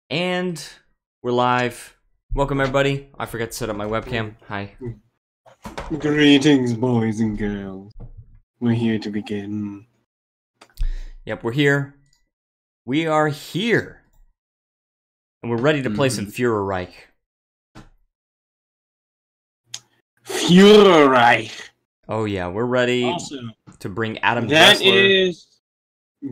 And we're live. Welcome, everybody. I forgot to set up my webcam. Hi. Greetings, boys and girls. We're here to begin. Yep, we're here. We are here. And we're ready to play some Fuhrerreich. Fuhrerreich. Oh, yeah, we're ready Also, to bring Adam that Dressler.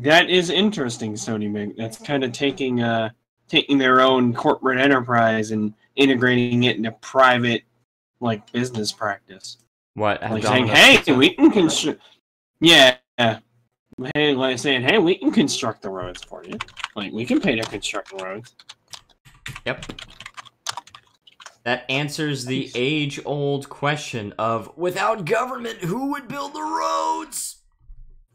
that is interesting, Sony Mag. That's kind of taking their own corporate enterprise and integrating it into private, like, business practice. What? Like saying, hey, we can construct. Yeah. Hey, like saying, hey, we can construct the roads for you. Like, we can pay to construct the roads. Yep. That answers the age-old question of, without government, who would build the roads?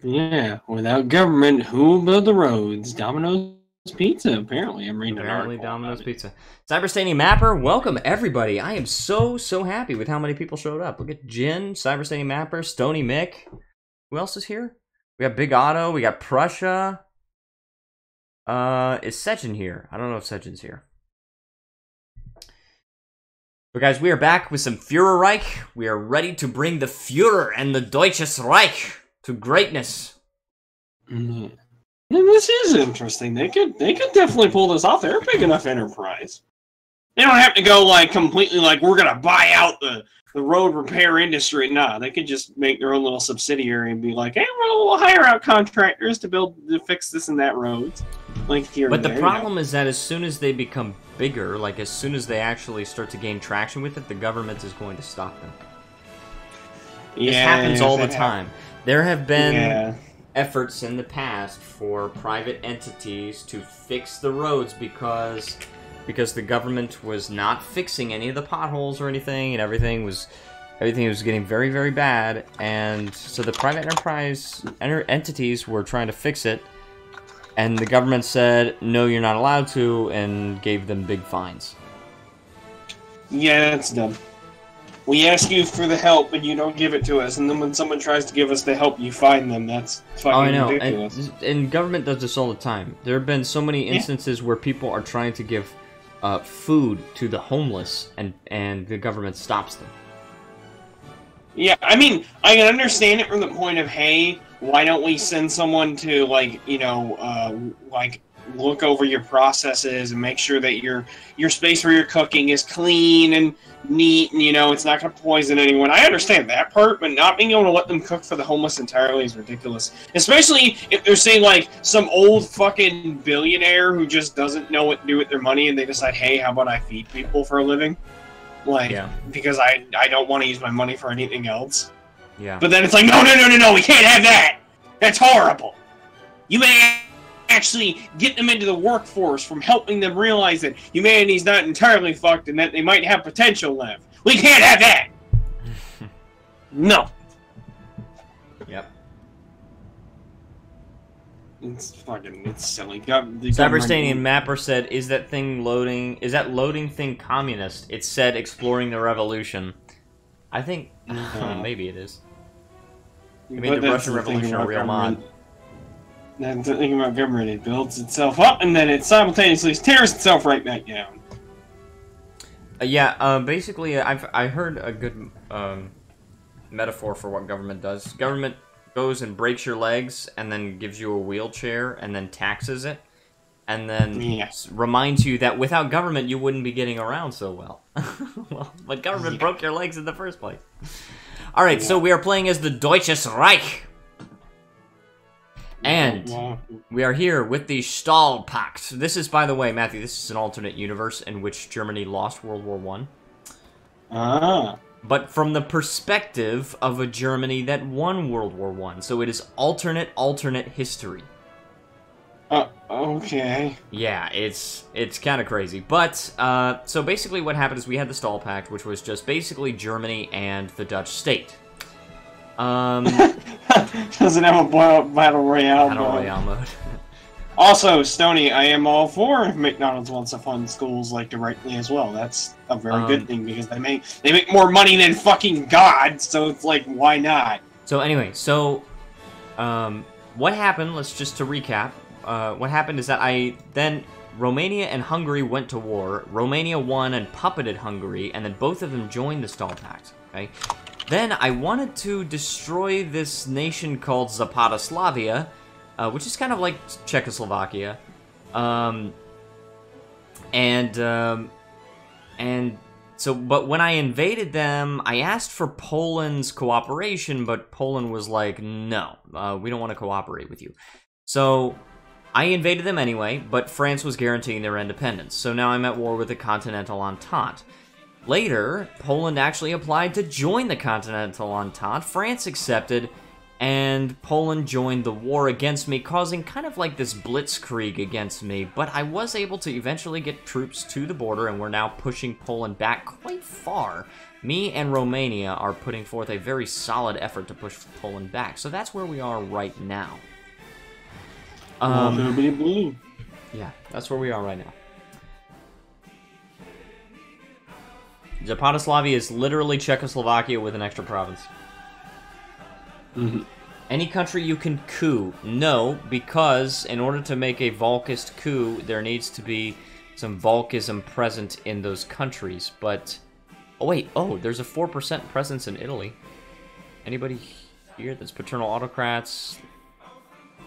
Yeah, without government, who will build the roads? Domino's Pizza, apparently. I'm reading Apparently an article Domino's Pizza. Cyberstaining Mapper, welcome everybody. I am so happy with how many people showed up. Look at Jin, Cyberstaining Mapper, Stony Mick. Who else is here? We got Big Otto, we got Prussia. Is Sejin here? I don't know if Sejin's here. But guys, we are back with some Fuhrerreich. We are ready to bring the Führer and the Deutsches Reich to greatness. Mm-hmm. And this is interesting. They could definitely pull this off. They're a big enough enterprise. They don't have to go like completely like we're gonna buy out the road repair industry. Nah, they could just make their own little subsidiary and be like, hey, we'll hire out contractors to fix this and that roads. Like here. But the problem is that as soon as they become bigger, like as soon as they actually start to gain traction with it, the government is going to stop them. This happens all the time. There have been efforts in the past for private entities to fix the roads because the government was not fixing any of the potholes or anything, and everything was getting very, very bad, and so the private entities were trying to fix it, and the government said, no, you're not allowed to, and gave them big fines. Yeah, that's dumb. We ask you for the help, and you don't give it to us, and then when someone tries to give us the help, you fine them. That's fucking ridiculous. And government does this all the time. There have been so many instances where people are trying to give food to the homeless, and the government stops them. Yeah, I mean, I can understand it from the point of, hey, why don't we send someone to, like, you know, like, look over your processes and make sure that your space where you're cooking is clean and neat and, you know, it's not going to poison anyone. I understand that part, but not being able to let them cook for the homeless entirely is ridiculous. Especially if they're saying, like, some old fucking billionaire who just doesn't know what to do with their money and they decide, hey, how about I feed people for a living? Like, because I don't want to use my money for anything else. Yeah. But then it's like, no, we can't have that! That's horrible! You may actually get them into the workforce from helping them realize that humanity's not entirely fucked and that they might have potential left. We can't have that! No. Yep. It's silly. Cyberstaining Mapper said, is that loading thing communist? It said exploring the revolution. I think, maybe it is. You made the Russian Revolution a real mod. That's the thing about government. It builds itself up and then it simultaneously tears itself right back down. Basically, I heard a good metaphor for what government does. Government goes and breaks your legs and then gives you a wheelchair and then taxes it and then reminds you that without government you wouldn't be getting around so well. But government broke your legs in the first place. Alright, so we are playing as the Deutsches Reich. And we are here with the Stahlpakt. This is, by the way, Matthew, this is an alternate universe in which Germany lost World War I. But from the perspective of a Germany that won World War I. So it is alternate history. Okay. Yeah, it's kind of crazy. But, so basically what happened is we had the Stahlpakt, which was just basically Germany and the Dutch state. Doesn't have a battle royale mode. Also, Stony, I am all for McDonald's wants to fund schools like directly as well. That's a very good thing because they make more money than fucking God. So it's like, why not? So anyway, what happened? Let's just to recap. What happened is that I then Romania and Hungary went to war. Romania won and puppeted Hungary, and then both of them joined the Stal Pact. Okay. Then I wanted to destroy this nation called Zapata Slavia, which is kind of like Czechoslovakia. So, but when I invaded them, I asked for Poland's cooperation, but Poland was like, no, we don't want to cooperate with you. So, I invaded them anyway, but France was guaranteeing their independence. So now I'm at war with the Continental Entente. Later, Poland actually applied to join the Continental Entente. France accepted, and Poland joined the war against me, causing kind of like this blitzkrieg against me, but I was able to eventually get troops to the border, and we're now pushing Poland back quite far. Me and Romania are putting forth a very solid effort to push Poland back, so that's where we are right now. Yeah, that's where we are right now. Zapata Slavia is literally Czechoslovakia with an extra province. Mm-hmm. Any country you can coup? No, because in order to make a Valkist coup, there needs to be some Valkism present in those countries. But, oh wait, there's a 4% presence in Italy. Anybody here that's paternal autocrats?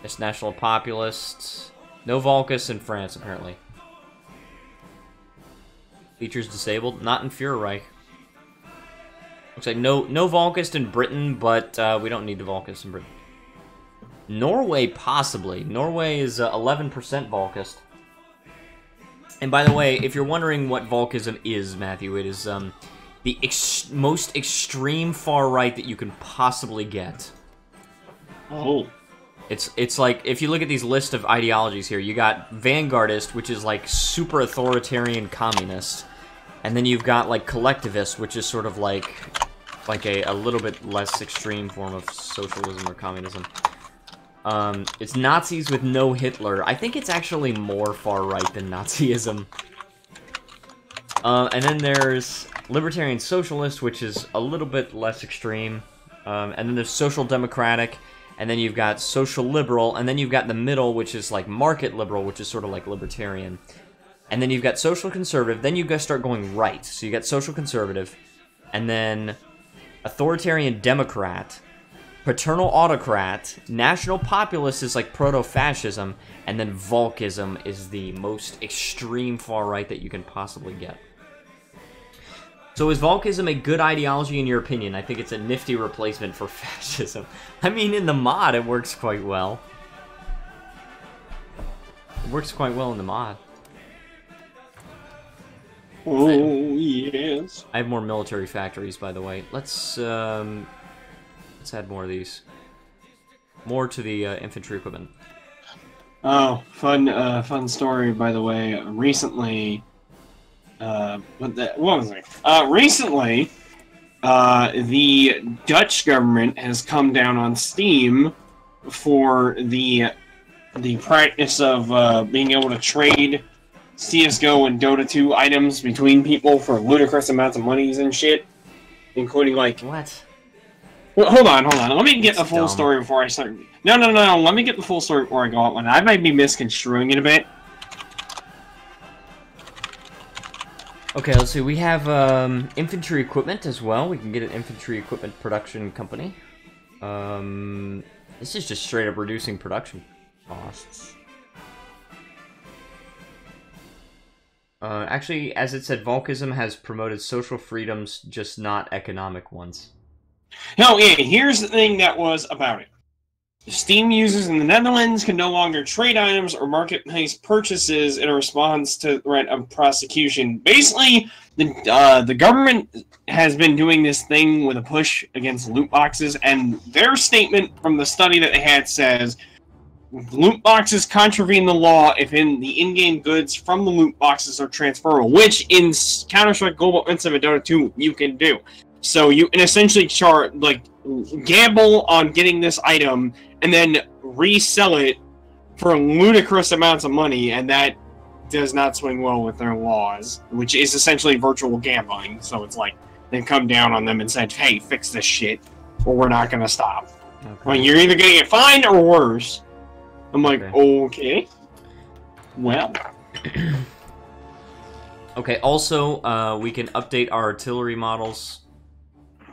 It's national populists. No Valkists in France, apparently. Features disabled. Not in Fuhrerreich. Looks like no Valkist in Britain, but we don't need the Valkist in Britain. Norway, possibly. Norway is 11% Valkist. And by the way, if you're wondering what Valkism is, Matthew, it is the most extreme far right that you can possibly get. Oh. It's like, if you look at these list of ideologies here, you got Vanguardist, which is like super authoritarian communist. And then you've got like collectivist, which is sort of like a little bit less extreme form of socialism or communism. It's Nazis with no Hitler. I think it's actually more far-right than Nazism. And then there's Libertarian Socialist, which is a little bit less extreme. And then there's Social Democratic, and then you've got Social Liberal, and then you've got the middle, which is like Market Liberal, which is sort of like Libertarian. And then you've got Social Conservative, then you guys start going right. So you got Social Conservative, and then Authoritarian Democrat, Paternal Autocrat, National Populist is like Proto-Fascism, and then Valkism is the most extreme far-right that you can possibly get. So is Valkism a good ideology in your opinion? I think it's a nifty replacement for fascism. I mean, in the mod, it works quite well. It works quite well in the mod. Oh, yes. I have more military factories, by the way. Let's add more of these. More to the infantry equipment. Oh, fun story, by the way. Recently, recently, the Dutch government has come down on Steam for the practice of being able to trade CSGO and Dota 2 items between people for ludicrous amounts of monies and shit, including like what? Well, hold on. Let me get the full story before I start. No. Let me get the full story before I go out. I might be misconstruing it a bit. Okay, let's see. We have infantry equipment as well. We can get an infantry equipment production company. This is just straight up reducing production costs. Actually, as it said, Valkism has promoted social freedoms, just not economic ones. No, yeah, here's the thing that was about it. Steam users in the Netherlands can no longer trade items or marketplace purchases in a response to threat of prosecution. Basically, the government has been doing this thing with a push against loot boxes, and their statement from the study that they had says, loot boxes contravene the law if the in-game goods from the loot boxes are transferable, which in Counter-Strike Global Offensive and Dota 2 you can do. So you can essentially gamble on getting this item and then resell it for ludicrous amounts of money, and that does not swing well with their laws, which is essentially virtual gambling. So it's like they come down on them and said, hey, fix this shit, or we're not going to stop. Okay. Well, you're either going to get fined or worse. I'm like, okay. Well. Okay, also, we can update our artillery models.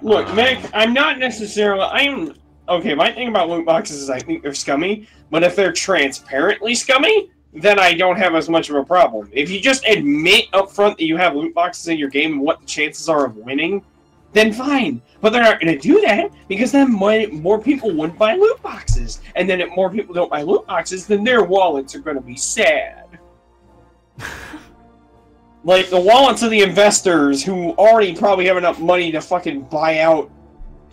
Look, Mick, I'm not necessarily... Okay, my thing about loot boxes is I think they're scummy, but if they're transparently scummy, then I don't have as much of a problem. If you just admit up front that you have loot boxes in your game and what the chances are of winning, then fine. But they're not going to do that, because then more people wouldn't buy loot boxes. And then if more people don't buy loot boxes, then their wallets are going to be sad. Like, the wallets of the investors who already probably have enough money to fucking buy out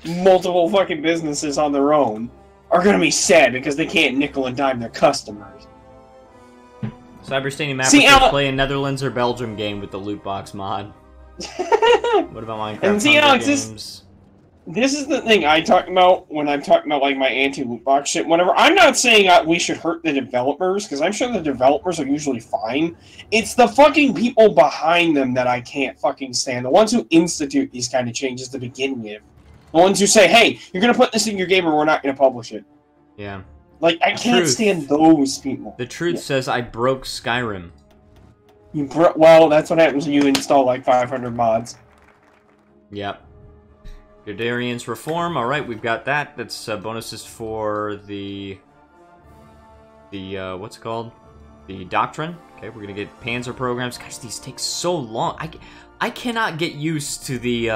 multiple fucking businesses on their own are gonna be sad because they can't nickel and dime their customers. Cyberstadium Africa play a Netherlands or Belgium game with the loot box mod. What about Minecraft? And see, Alex, this is the thing I talk about when I'm talking about like my anti-loot box shit. Whenever I'm not saying we should hurt the developers, because I'm sure the developers are usually fine. It's the fucking people behind them that I can't fucking stand. The ones who institute these kind of changes to begin with. The ones who say, hey, you're going to put this in your game or we're not going to publish it. Yeah. Like, I can't stand those people. The truth says I broke Skyrim. Well, that's what happens when you install, like, 500 mods. Yep. Guderian's Reform. Alright, we've got that. That's bonuses for the what's it called? The Doctrine. Okay, we're going to get Panzer programs. Gosh, these take so long. I cannot get used to the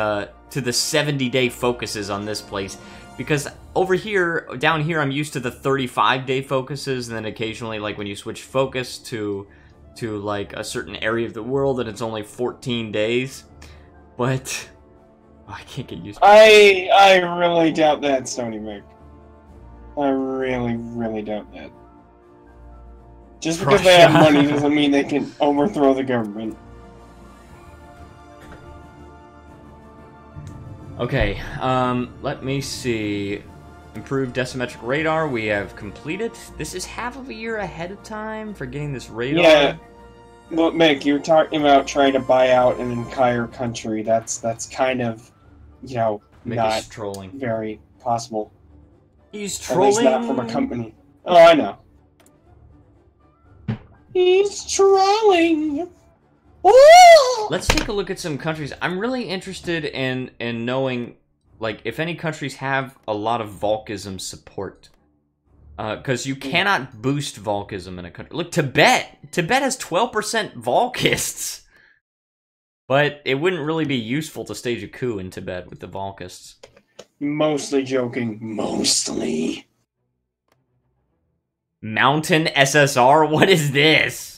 70-day focuses on this place, because over here, down here, I'm used to the 35-day focuses, and then occasionally, like, when you switch focus to like, a certain area of the world, and it's only 14 days. But I can't get used to it. I really doubt that, Stony Mick. I really, really doubt that. Just because they have money doesn't mean they can overthrow the government. Okay, let me see. Improved decimetric radar, we have completed. This is half of a year ahead of time for getting this radar. Yeah, but Mick, you're talking about trying to buy out an entire country. That's kind of, you know, Mick not trolling. Very possible. He's trolling. At least not from a company. Oh, I know. He's trolling. Ooh! Let's take a look at some countries. I'm really interested in knowing, like, if any countries have a lot of Valkism support. Because you cannot boost Valkism in a country. Look, Tibet! Tibet has 12% Valkists! But it wouldn't really be useful to stage a coup in Tibet with the Valkists. Mostly joking. Mostly. Mountain SSR? What is this?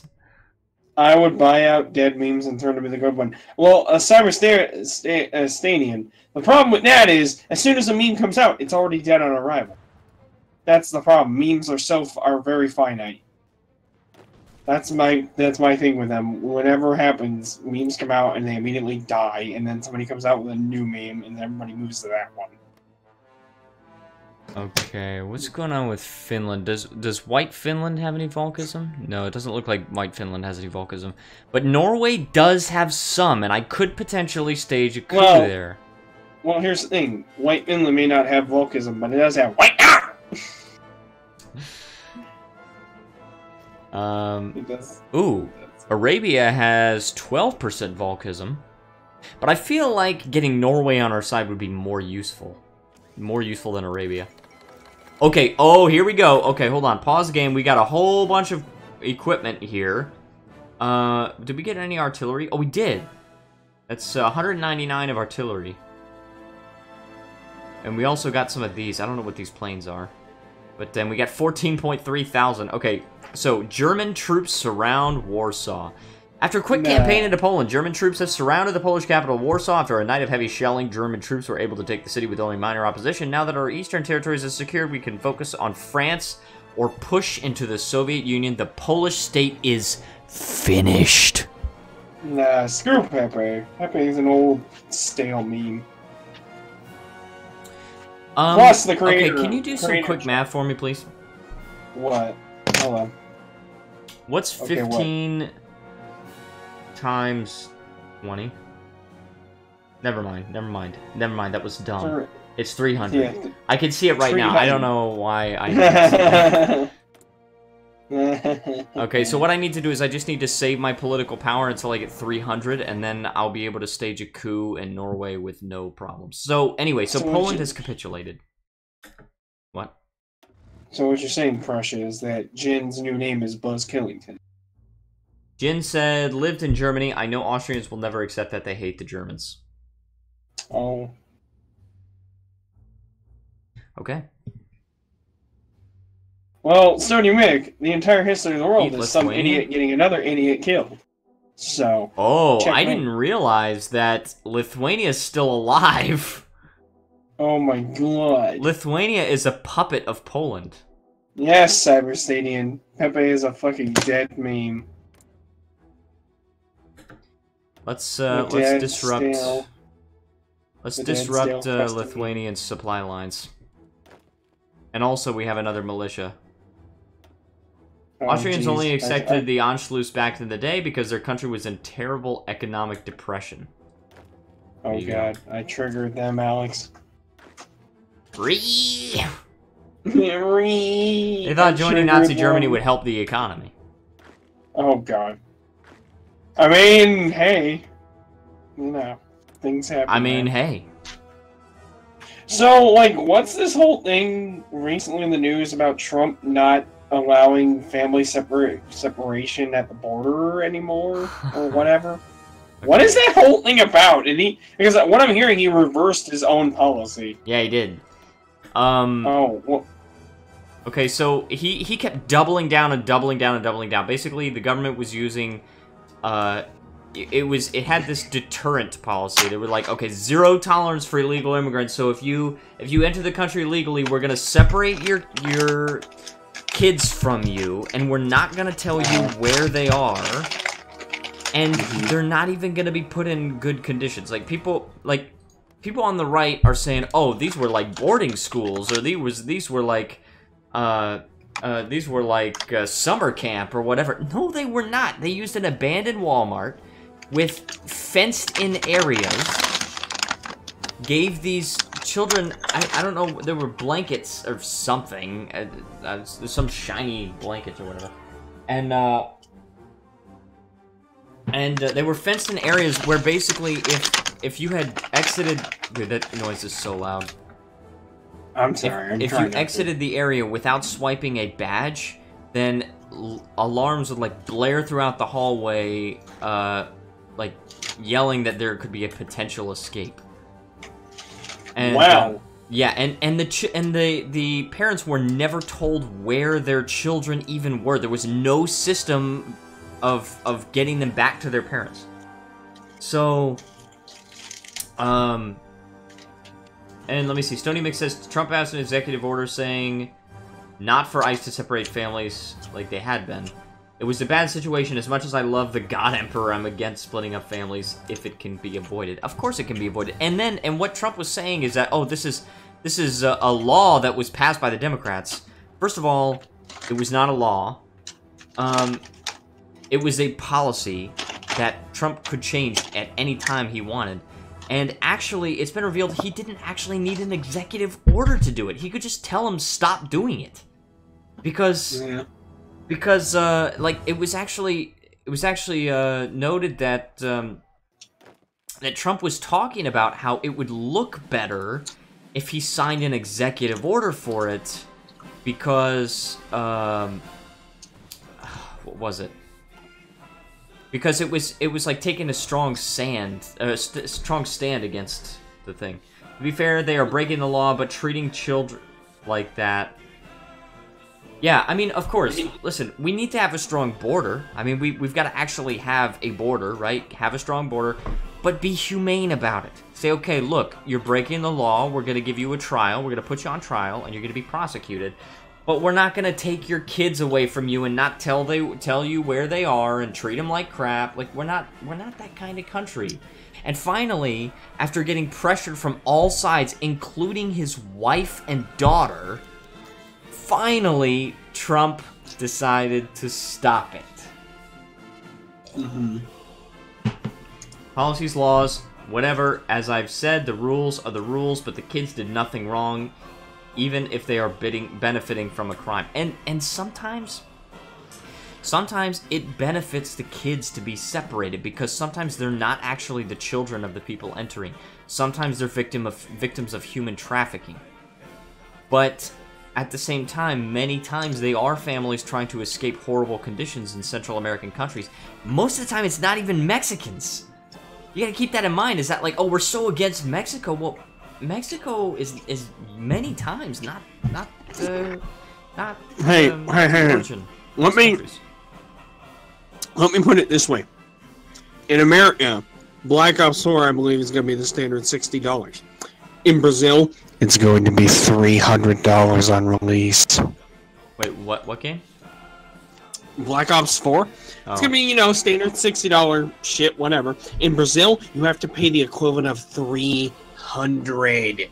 I would buy out dead memes and turn them into the good one. Well, a Cyberstadium. The problem with that is, as soon as a meme comes out, it's already dead on arrival. That's the problem. Memes are very finite. That's my thing with them. Whatever happens, memes come out and they immediately die, and then somebody comes out with a new meme, and everybody moves to that one. Okay, what's going on with Finland? Does White Finland have any Valkism? No, it doesn't look like White Finland has any Valkism. But Norway does have some, and I could potentially stage a coup there. Well, here's the thing. White Finland may not have Valkism, but it does have White... Ooh, Arabia has 12% Valkism. But I feel like getting Norway on our side would be more useful. More useful than Arabia. Okay, oh, here we go. Okay, hold on. Pause the game. We got a whole bunch of equipment here. Did we get any artillery? Oh, we did. That's 199 of artillery. And we also got some of these. I don't know what these planes are. But then we got 14.3 thousand. Okay, so German troops surround Warsaw. After a quick campaign into Poland, German troops have surrounded the Polish capital, Warsaw. After a night of heavy shelling, German troops were able to take the city with only minor opposition. Now that our eastern territories are secured, we can focus on France or push into the Soviet Union. The Polish state is finished. Nah, screw Pepe. Pepe is an old, stale meme. Plus, the creator... Okay, can you do some quick math for me, please? What? Hold on. What's 15... times 20? Never mind, that was dumb. It's 300. Yeah. I can see it right now. I don't know why I didn't see Okay, so what I need to do is I just need to save my political power until I get 300, and then I'll be able to stage a coup in Norway with no problems. So, anyway, so Poland has capitulated. What? So what you're saying, Prussia, is that Jin's new name is Buzz Killington. Jin said, lived in Germany. I know Austrians will never accept that. They hate the Germans. Oh. Okay. Well, Stony Mick, the entire history of the world is some idiot getting another idiot killed. So. Oh, I didn't realize that Lithuania's still alive. Oh my god. Lithuania is a puppet of Poland. Yes, Cyberstadian. Pepe is a fucking dead meme. Let's disrupt. Let's disrupt Lithuanian supply lines. And also, we have another militia. Austrians only accepted the Anschluss back in the day because their country was in terrible economic depression. Oh god, I triggered them, Alex. They thought joining Nazi Germany would help the economy. Oh god. I mean, hey. You know, things happen. I mean, hey. So, like, what's this whole thing recently in the news about Trump not allowing family separation at the border anymore? Or whatever? Okay. What is that whole thing about? Because what I'm hearing, he reversed his own policy. Yeah, he did. Oh, well... Okay, so he kept doubling down and doubling down and doubling down. Basically, the government was using... It had this deterrent policy. They were like, okay, 0 tolerance for illegal immigrants. So if you enter the country legally, we're gonna separate your kids from you, and we're not gonna tell you where they are, and they're not even gonna be put in good conditions. Like people on the right are saying, oh, these were like boarding schools, or these were like summer camp or whatever. No, they were not. They used an abandoned Walmart with fenced-in areas, gave these children, I don't know, there were blankets or something, some shiny blankets or whatever, and they were fenced-in areas where basically if you had exited, dude, that noise is so loud. I'm sorry, if you exited the area without swiping a badge, then alarms would like blare throughout the hallway, like yelling that there could be a potential escape. And, wow. Yeah, and the parents were never told where their children even were. There was no system of getting them back to their parents. So, and let me see. Stony Mix says Trump passed an executive order saying not for ICE to separate families like they had been. It was a bad situation. As much as I love the God Emperor, I'm against splitting up families if it can be avoided. Of course it can be avoided. And what Trump was saying is that, oh, this is a law that was passed by the Democrats. First of all, it was not a law. It was a policy that Trump could change at any time he wanted. And actually, it's been revealed he didn't actually need an executive order to do it. He could just tell him stop doing it. Because like it was actually noted that that Trump was talking about how it would look better if he signed an executive order for it, because what was it? Because it was like taking a strong stand against the thing. To be fair, they are breaking the law, but treating children like that. Yeah, I mean, of course, listen, we need to have a strong border. I mean, we've got to actually have a border, right? Have a strong border, but be humane about it. Say, okay, look, you're breaking the law, we're going to give you a trial, we're going to put you on trial, and you're going to be prosecuted. But we're not going to take your kids away from you and not tell you where they are and treat them like crap. Like, we're not that kind of country. And finally, after getting pressured from all sides, including his wife and daughter, finally, Trump decided to stop it. Mm-hmm. Policies, laws, whatever. As I've said, the rules are the rules, but the kids did nothing wrong, even if they are benefiting from a crime. And sometimes, Sometimes it benefits the kids to be separated because sometimes they're not actually the children of the people entering. Sometimes they're victims of human trafficking. But at the same time, many times they are families trying to escape horrible conditions in Central American countries. Most of the time, it's not even Mexicans. You gotta keep that in mind. Is that like, oh, we're so against Mexico? Well, Mexico is many times not Hey. Let me put it this way. In America, Black Ops 4, I believe, is going to be the standard $60. In Brazil, it's going to be $300 on release. Wait, what game? Black Ops 4? Oh. It's going to be, you know, standard $60 shit, whatever. In Brazil, you have to pay the equivalent of $300.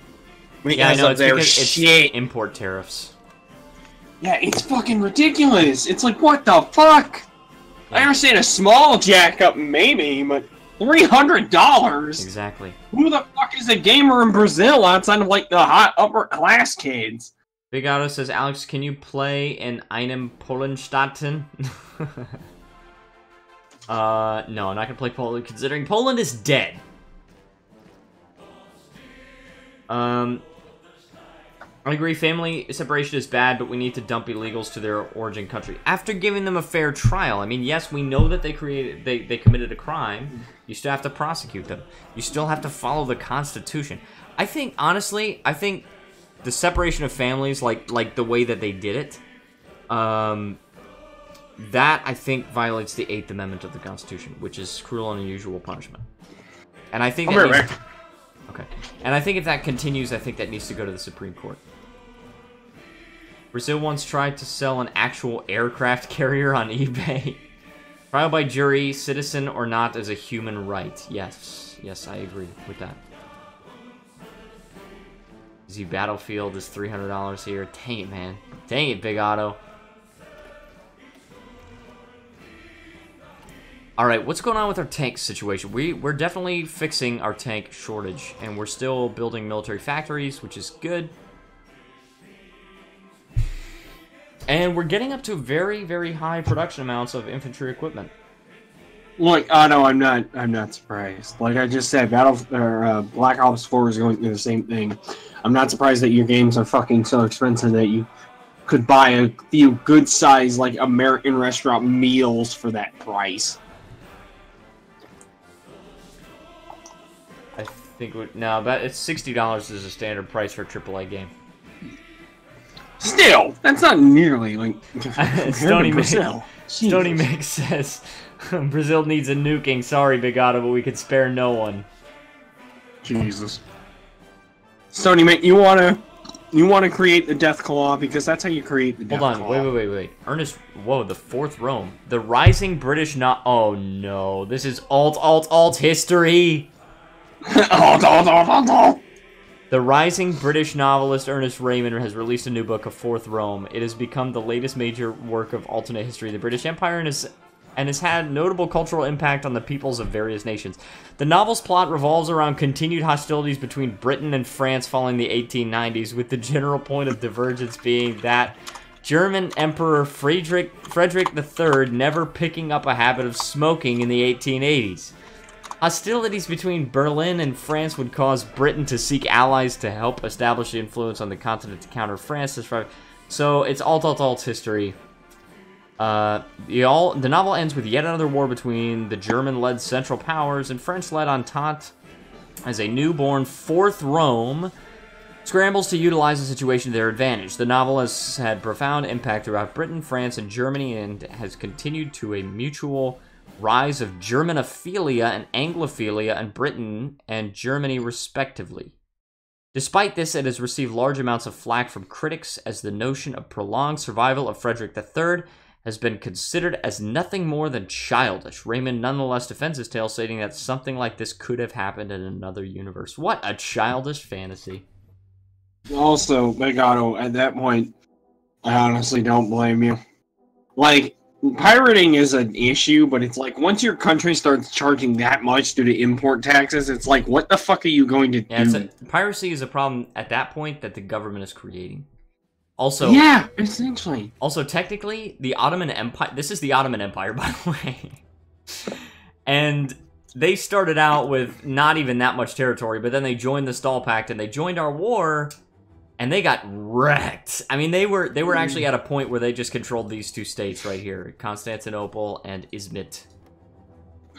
Yeah, I know, it's because it's import tariffs. Yeah, it's fucking ridiculous. It's like, what the fuck? I understand a small jack-up, maybe, but $300? Exactly. Who the fuck is a gamer in Brazil outside of, like, the hot upper-class kids? Big Otto says, Alex, can you play in einem Polenstaaten? No, I'm not gonna play Poland, considering Poland is dead. I agree, family separation is bad, but we need to dump illegals to their origin country. After giving them a fair trial. I mean, yes, we know that they committed a crime. You still have to prosecute them. You still have to follow the Constitution. I think, honestly, the separation of families, like the way that they did it, that, I think, violates the 8th Amendment of the Constitution, which is cruel and unusual punishment. And I think okay. And I think if that continues, I think that needs to go to the Supreme Court. Brazil once tried to sell an actual aircraft carrier on eBay. Trial by jury, citizen or not, is a human right. Yes, I agree with that. Z Battlefield is $300 here. Dang it, man. Dang it, Big Otto. Alright, what's going on with our tank situation? We're definitely fixing our tank shortage, and we're still building military factories, which is good. And we're getting up to very, very high production amounts of infantry equipment. Look, Otto, I'm not surprised. Like I just said, Black Ops 4 is going through the same thing. I'm not surprised that your games are fucking so expensive that you could buy a few good-sized, like, American restaurant meals for that price. I think no, but it's $60 is a standard price for a AAA game. Still, that's not nearly like Stony Mix says Brazil needs a nuking. Sorry, Big Otto, but we could spare no one. Jesus, Stony Mix, you wanna create the Death Claw because that's how you create the Death Claw. Hold on, wait. Ernest, whoa, the Fourth Rome, the rising British Oh no, this is alt history. The rising British novelist Ernest Raymond has released a new book of Fourth Rome. It has become the latest major work of alternate history of the British Empire and has had notable cultural impact on the peoples of various nations. The novel's plot revolves around continued hostilities between Britain and France following the 1890s, with the general point of divergence being that German Emperor Frederick III never picking up a habit of smoking in the 1880s. Hostilities between Berlin and France would cause Britain to seek allies to help establish influence on the continent to counter France. So it's alt history. The novel ends with yet another war between the German-led Central Powers and French-led Entente as a newborn Fourth Rome scrambles to utilize the situation to their advantage. The novel has had profound impact throughout Britain, France, and Germany, and has continued to a mutual rise of Germanophilia and Anglophilia in Britain and Germany, respectively. Despite this, it has received large amounts of flack from critics, as the notion of prolonged survival of Frederick III has been considered as nothing more than childish. Raymond nonetheless defends his tale, stating that something like this could have happened in another universe. What a childish fantasy. Also, Big Otto, at that point, I honestly don't blame you. Like, pirating is an issue, but it's like, once your country starts charging that much due to import taxes, it's like, what the fuck are you going to do? Piracy is a problem at that point that the government is creating. Also, yeah, essentially. Also, technically, the Ottoman Empire... This is the Ottoman Empire, by the way. And they started out with not even that much territory, but then they joined the Stall Pact, and they joined our war, and they got wrecked. I mean, they were actually at a point where they just controlled these two states right here, Constantinople and Izmit.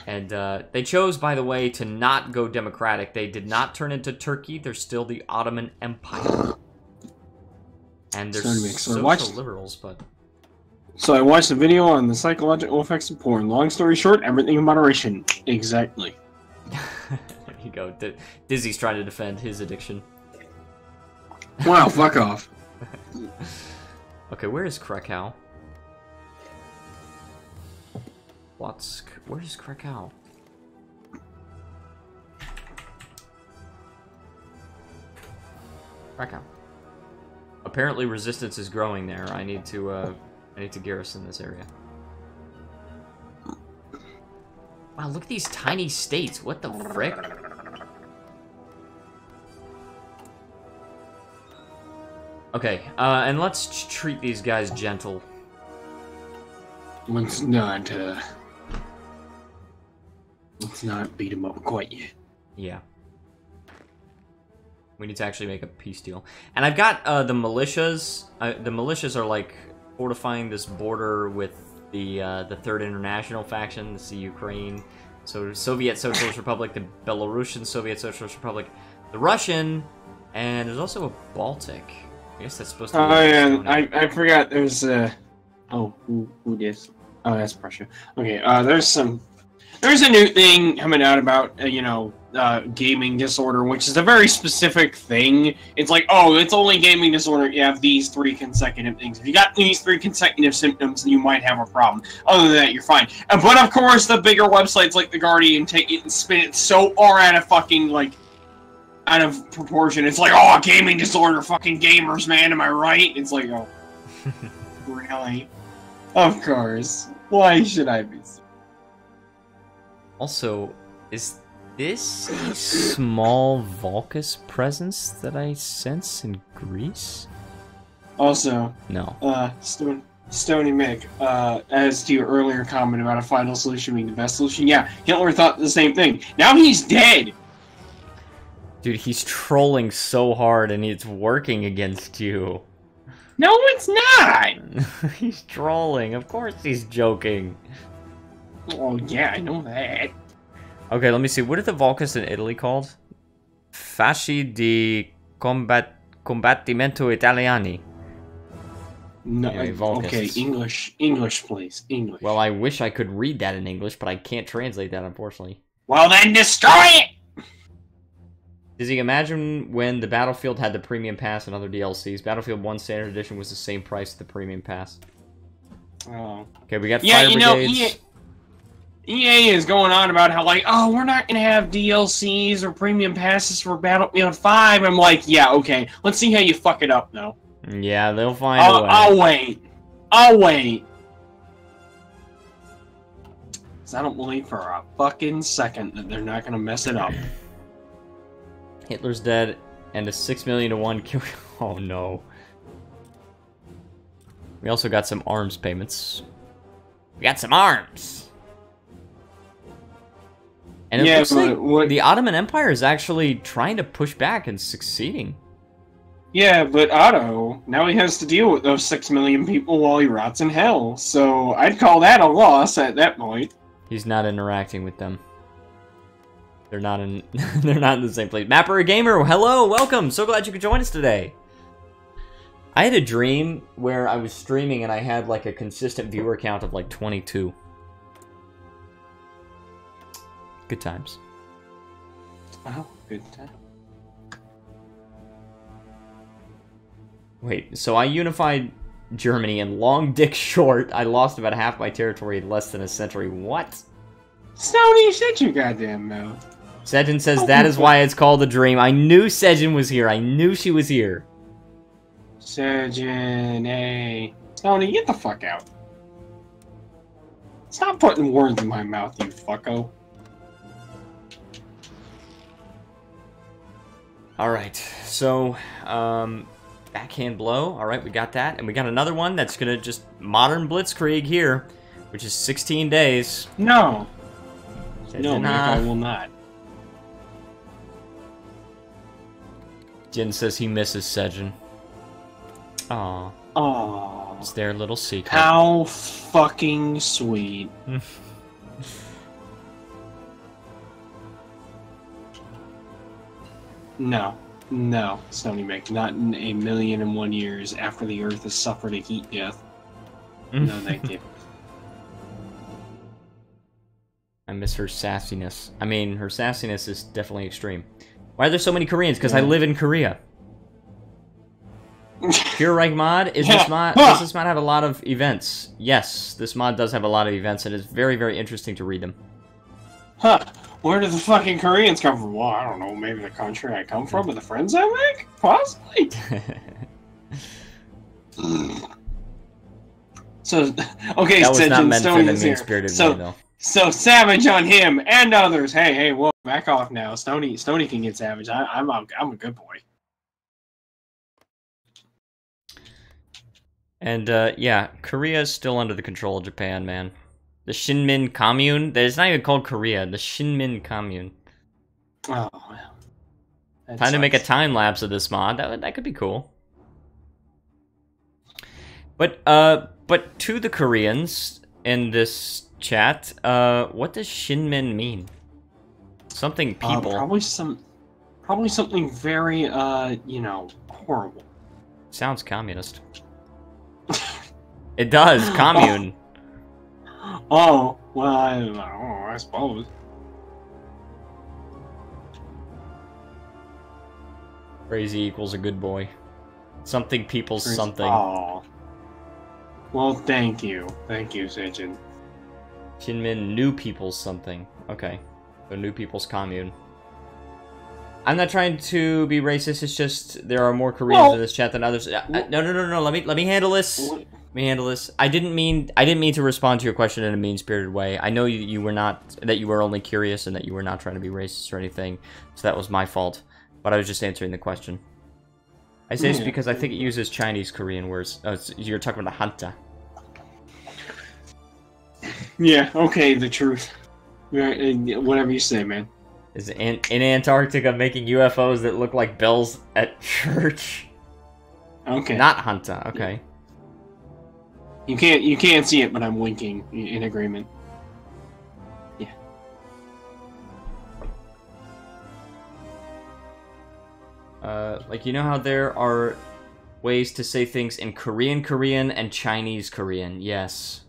And they chose, by the way, to not go democratic. They did not turn into Turkey. They're still the Ottoman Empire. And they're social liberals, but... So I watched a video on the psychological effects of porn. Long story short, everything in moderation. Exactly. There you go. Dizzy's trying to defend his addiction. Wow, fuck off. Okay, where is Krakow? Where is Krakow? Krakow. Apparently resistance is growing there. I need to garrison this area. Wow, look at these tiny states. What the frick? Okay, and let's treat these guys gentle. Let's not beat them up quite yet. Yeah. We need to actually make a peace deal. And I've got the militias. The militias are like fortifying this border with the Third International faction. This is the Ukraine. So Soviet Socialist Republic, the Belarusian Soviet Socialist Republic, the Russian, and there's also a Baltic. I guess that's supposed to be... Oh, yeah, I forgot there's oh, who this? Oh, that's Prussia. Okay, there's a new thing coming out about, gaming disorder, which is a very specific thing. It's like, oh, it's only gaming disorder if you have these 3 consecutive things. If you got these 3 consecutive symptoms, then you might have a problem. Other than that, you're fine. But of course, the bigger websites like The Guardian take it and spin it so far out of fucking, out of proportion. It's like, oh, gaming disorder, fucking gamers, man, am I right? It's like, oh, really? Of course. Why should I be? Also, is this a small Valkist presence that I sense in Greece? Also, no. Stony Mick, as to your earlier comment about a final solution being the best solution, yeah, Hitler thought the same thing. Now he's dead! Dude, he's trolling so hard and it's working against you. No, it's not! He's trolling. Of course he's joking. Oh, yeah, I know that. Okay, let me see. What are the Valkists in Italy called? Fasci di Combattimento Italiani. No, anyway, okay, English, please. English. Well, I wish I could read that in English, but I can't translate that, unfortunately. Well, then destroy it! Does he imagine when the Battlefield had the Premium Pass and other DLCs? Battlefield 1 Standard Edition was the same price as the Premium Pass. Oh. Okay, we got Fire Brigades. EA is going on about how, oh, we're not going to have DLCs or Premium Passes for Battlefield 5. I'm like, yeah, okay. Let's see how you fuck it up, though. Yeah, they'll find a way. I'll wait. Because I don't believe for a fucking second that they're not going to mess it up. Hitler's dead, and a 6 million to 1 kill. Oh no. We also got some arms payments. We got some arms! And it looks like the Ottoman Empire is actually trying to push back and succeeding. Yeah, but Otto, now he has to deal with those 6 million people while he rots in hell. So I'd call that a loss at that point. He's not interacting with them. They're not in the same place. Mapper Gamer, hello, welcome. So glad you could join us today. I had a dream where I was streaming and I had a consistent viewer count of 22. Good times. Oh, good time. Wait, so I unified Germany and long dick short, I lost about half my territory in less than a century. What? Stony, shut your goddamn mouth. Sejin says that is why it's called a dream. I knew Sejin was here. I knew she was here. Sejin, hey. Stony, get the fuck out. Stop putting words in my mouth, you fucko. Alright, so, Backhand blow. All right, we got that. And we got another one that's going to just modern blitzkrieg here, which is 16 days. No. No, man, I will not. Jin says he misses Sejin. Aww. Aww. It's their little secret. How fucking sweet. No. No, Stony Mick. Not in 1,000,001 years after the Earth has suffered a heat death. No, thank you. I miss her sassiness. I mean, her sassiness is definitely extreme. Why are there so many Koreans? Because I live in Korea. Fuhrerreich mod? Does this mod have a lot of events? Yes, this mod does have a lot of events, and it's very, very interesting to read them. Huh. Where do the fucking Koreans come from? Well, I don't know. Maybe the country I come from or the friends I make? Possibly. So, okay, that was not meant for the mean-spirited way, though. So savage on him and others. Hey, whoa, back off now. Stony can get savage. I'm a good boy. And yeah, Korea is still under the control of Japan, man. The Shinmin Commune. It's not even called Korea. The Shinmin Commune. Oh well. Time to make a time lapse of this mod. That could be cool. But to the Koreans in this chat, what does Shinmin mean? Something people. Probably something very you know, horrible. Sounds communist. It does, commune. Oh, well, I don't know, I suppose. Crazy equals a good boy. Something people's something. Oh. Well, thank you. Thank you, Sejin. Shinmin new people's something. Okay. So new people's commune. I'm not trying to be racist, it's just there are more Koreans in this chat than others. No. Let me handle this. Let me handle this. I didn't mean to respond to your question in a mean-spirited way. I know you were not, that you were only curious and that you were not trying to be racist or anything. So that was my fault. But I was just answering the question. I say this because I think it uses Chinese Korean words. Oh, you're talking about a hanta. Yeah, okay, the truth. Whatever you say, man. Is in Antarctica making UFOs that look like bells at church? Okay. Not hanta, okay. You can't see it, but I'm winking in agreement. Yeah. Like, you know how there are ways to say things in Korean and Chinese Korean? Yes.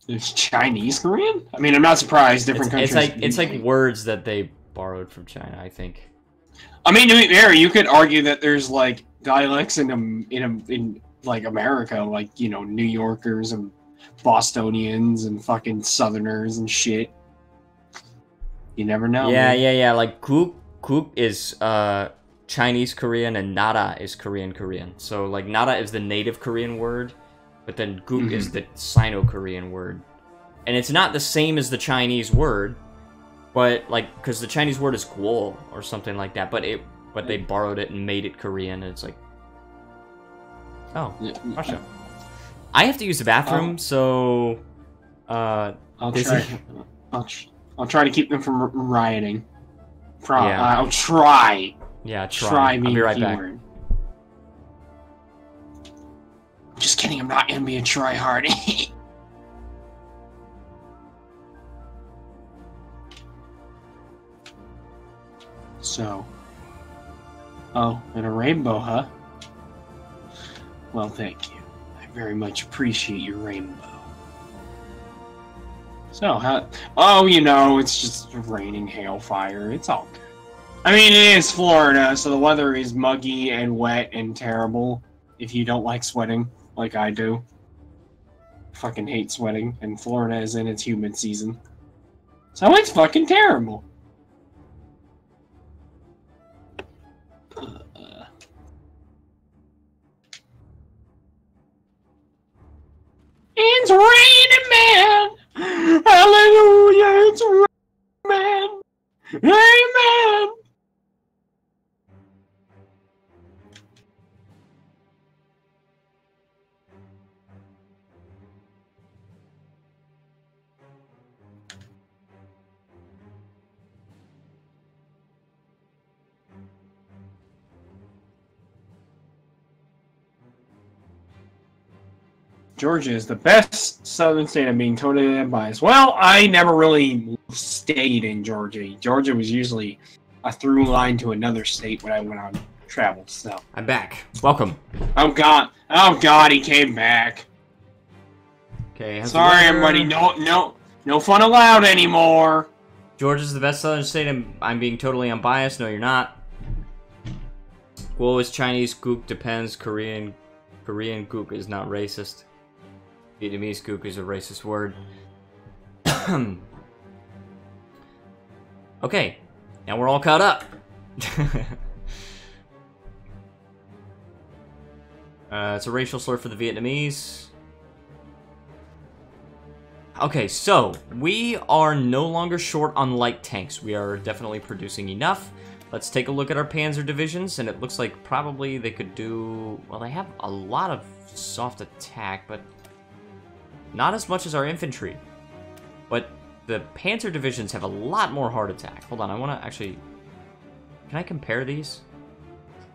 There's Chinese Korean? I mean, I'm not surprised. Different countries. It's like words that they borrowed from China, I think. I mean, to be fair, you could argue that there's like dialects in like America, like, you know, New Yorkers and Bostonians and fucking Southerners and shit. You never know. Yeah. Like kook is Chinese Korean and nara is Korean. So like nara is the native Korean word, but then gook is the Sino-Korean word. And it's not the same as the Chinese word, but like, because the Chinese word is guo or something like that, but they borrowed it and made it Korean, and it's like, oh, Russia. I have to use the bathroom, so I'll try to keep them from rioting. I'll try. Yeah, try. I'll be right back. Just kidding, I'm not gonna be a try-hard. So. Oh, and a rainbow, huh? Well, thank you. I very much appreciate your rainbow. So, how... Oh, you know, it's just raining hailfire. It's all good. I mean, it is Florida, so the weather is muggy and wet and terrible if you don't like sweating. Like I do. Fucking hate sweating, and Florida is in its humid season. So it's fucking terrible. It's raining, man! Hallelujah, it's raining, man! Amen! Georgia is the best southern state. I'm being totally unbiased. Well, I never really stayed in Georgia. Georgia was usually a through line to another state when I went on travel. So I'm back. Welcome. Oh God, he came back. Okay. Sorry, everybody. No fun allowed anymore. Georgia's the best southern state. I'm being totally unbiased. No, you're not. Guo is Chinese. Gook depends. Korean gook is not racist. Vietnamese gook is a racist word. Okay, now we're all caught up. It's a racial slur for the Vietnamese. Okay, so we are no longer short on light tanks. We are definitely producing enough. Let's take a look at our panzer divisions, and it looks like probably they could do... Well, they have a lot of soft attack, but not as much as our infantry. But the panzer divisions have a lot more hard attack. Hold on, I want to actually... Can I compare these?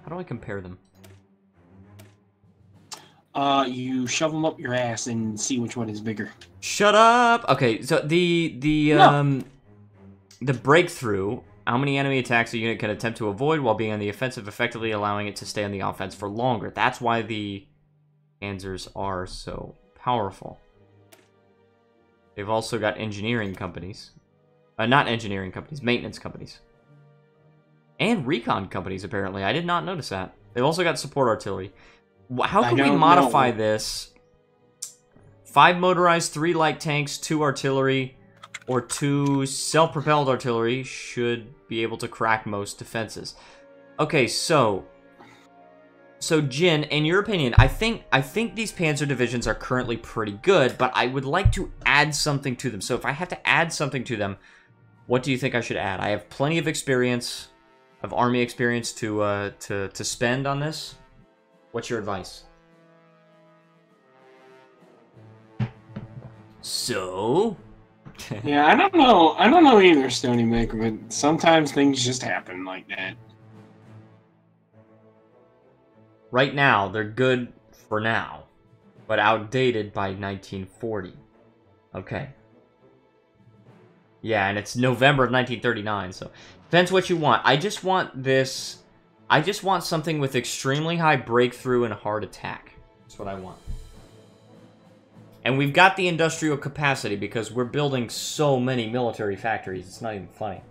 How do I compare them? You shove them up your ass and see which one is bigger. Shut up! Okay, so the breakthrough... How many enemy attacks a unit can attempt to avoid while being on the offensive, effectively allowing it to stay on the offense for longer. That's why the Panzers are so powerful. They've also got engineering companies. Not engineering companies, maintenance companies. And recon companies, apparently. I did not notice that. They've also got support artillery. How can we modify this? 5 motorized, 3 light tanks, 2 artillery... or 2 self-propelled artillery should be able to crack most defenses. Okay, so Jin, in your opinion, I think these panzer divisions are currently pretty good, but I would like to add something to them. So if I have to add something to them, what do you think I should add? I have plenty of experience, of army experience to spend on this. What's your advice? So... Yeah, I don't know either, Stony Mick, but sometimes things just happen like that. Right now, they're good for now, but outdated by 1940. Okay. Yeah, and it's November of 1939, so depends what you want. I just want this... I just want something with extremely high breakthrough and hard attack. That's what I want. And we've got the industrial capacity because we're building so many military factories. It's not even funny.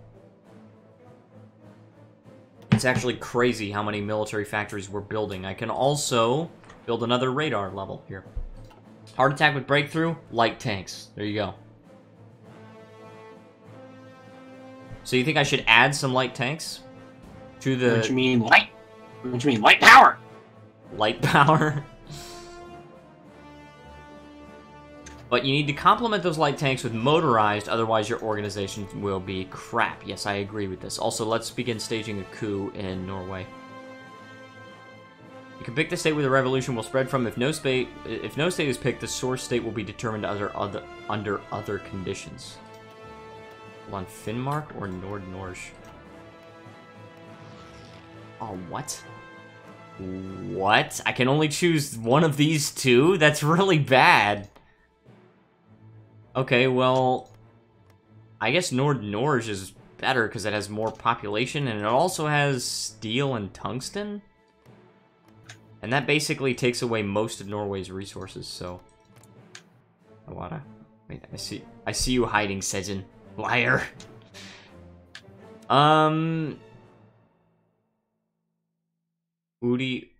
It's actually crazy how many military factories we're building. I can also build another radar level here. Hard attack with breakthrough, light tanks. There you go. So you think I should add some light tanks to the... What do you mean light? What do you mean light power? Light power? But you need to complement those light tanks with motorized, otherwise your organization will be crap. Yes, I agree with this. Also, let's begin staging a coup in Norway. You can pick the state where the revolution will spread from. If no state is picked, the source state will be determined under other conditions. Hold on, Finnmark or Nord-Norge? Oh, what? What? I can only choose one of these two? That's really bad. Okay, well, I guess Nord-Norge is better because it has more population and it also has steel and tungsten. And that basically takes away most of Norway's resources, so... I wanna... Wait, I see you hiding, Sejin. Liar. Uridang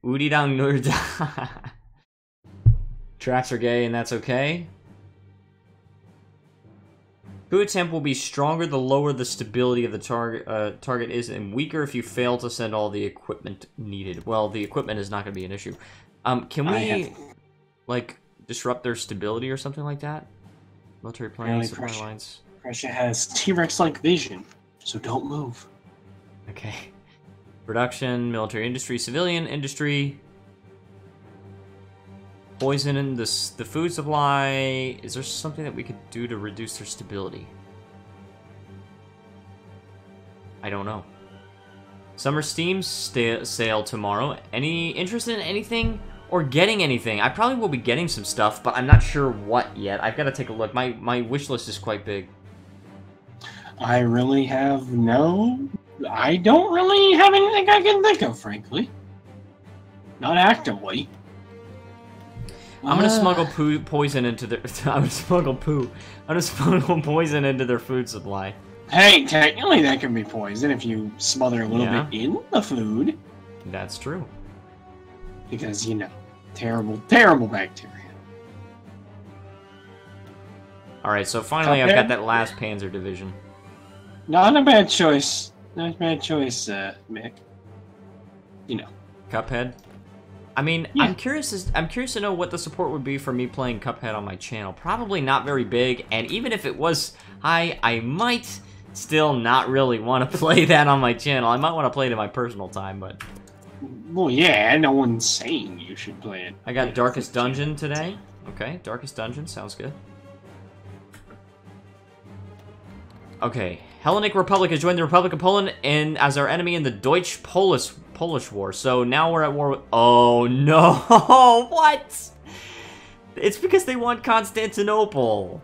Nurda. Tracks are gay and that's okay. Coup attempt will be stronger the lower the stability of the target is, and weaker if you fail to send all the equipment needed. Well, the equipment is not going to be an issue. Can we, like, disrupt their stability or something like that? Military planes, supply lines. Russia has T-Rex-like vision, so don't move. Okay. Production, military industry, civilian industry. Poison in the food supply. Is there something that we could do to reduce their stability? I don't know. Summer Steam sale tomorrow. Any interest in anything or getting anything. I probably will be getting some stuff, but I'm not sure what yet. I've got to take a look. My wish list is quite big. I really have no... I don't really have anything I can think of, frankly. Not actively. I'm gonna smuggle poison into their... I'm gonna smuggle poison into their food supply. Hey, technically that can be poison if you smother a little bit in the food. That's true. Because, you know, terrible, terrible bacteria. Alright, so finally I've got that last Panzer Division. Not a bad choice. Not a bad choice, Mick. You know. Cuphead? I mean, yeah. I'm curious to know what the support would be for me playing Cuphead on my channel. Probably not very big, and even if it was high, I might still not really want to play that on my channel. I might want to play it in my personal time, but... Well, yeah, no one's saying you should play it. I got Darkest Dungeon today. Okay, Darkest Dungeon, sounds good. Okay, Hellenic Republic has joined the Republic of Poland and as our enemy in the Deutsch-Polish War. So now we're at war with... Oh, no! What? It's because they want Constantinople.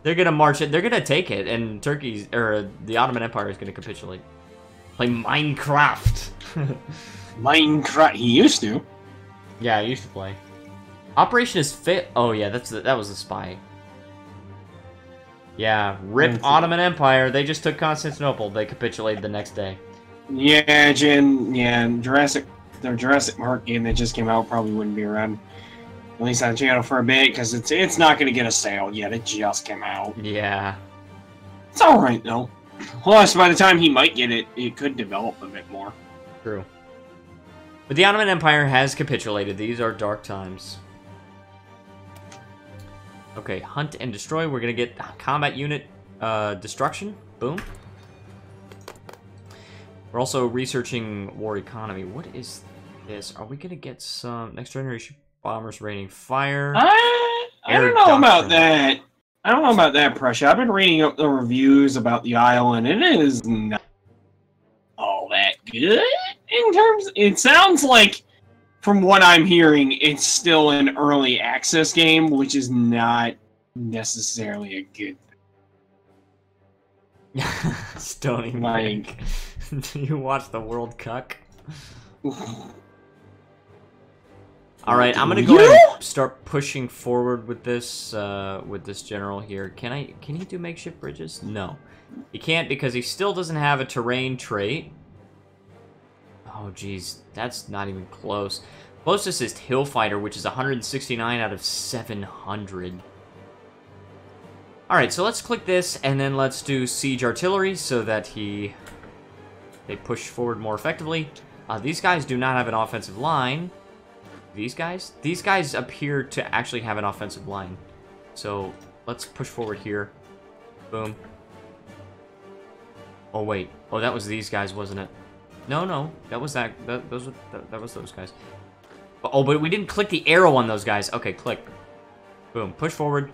They're gonna march it. They're gonna take it, and the Ottoman Empire is gonna capitulate. Play Minecraft. Minecraft. He used to. Yeah, I used to play. Operation is fit. Oh yeah, that was a spy. Yeah, rip Ottoman Empire. They just took Constantinople. They capitulated the next day. Yeah, the Jurassic Park game that just came out probably wouldn't be around, at least on the channel for a bit, because it's not going to get a sale yet. It just came out. Yeah. It's alright, though. Plus, by the time he might get it, it could develop a bit more. True. But the Ottoman Empire has capitulated. These are dark times. Okay, hunt and destroy. We're going to get combat unit destruction. Boom. We're also researching war economy. What is this? Are we going to get some next generation bombers raining fire? I don't know about that. I don't know about that, Prussia. I've been reading up the reviews about the island, and it is not all that good in terms... It sounds like, from what I'm hearing, it's still an early access game, which is not necessarily a good thing. Stony Mike. Do you watch the World Cup? Alright, I'm gonna go ahead and start pushing forward with this general here. Can he do makeshift bridges? No. He can't because he still doesn't have a terrain trait. Oh jeez, that's not even close. Closest is Hill Fighter, which is 169 out of 700. Alright, so let's click this, and then let's do Siege Artillery so that they push forward more effectively. These guys do not have an offensive line. These guys appear to actually have an offensive line. So let's push forward here. Boom. Oh wait. Oh, that was these guys, wasn't it? No, that was that was those guys. Oh, but we didn't click the arrow on those guys. Okay, click. Boom. Push forward.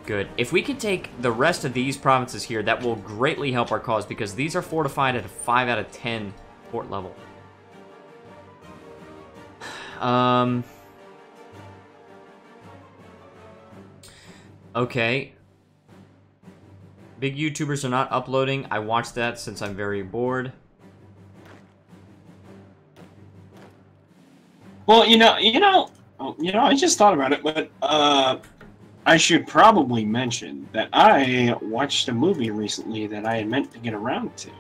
Good. If we can take the rest of these provinces here, that will greatly help our cause because these are fortified at a 5 out of 10 fort level. Okay. Big YouTubers are not uploading. I watch that since I'm very bored. Well, I just thought about it, but I should probably mention that I watched a movie recently that I had meant to get around to.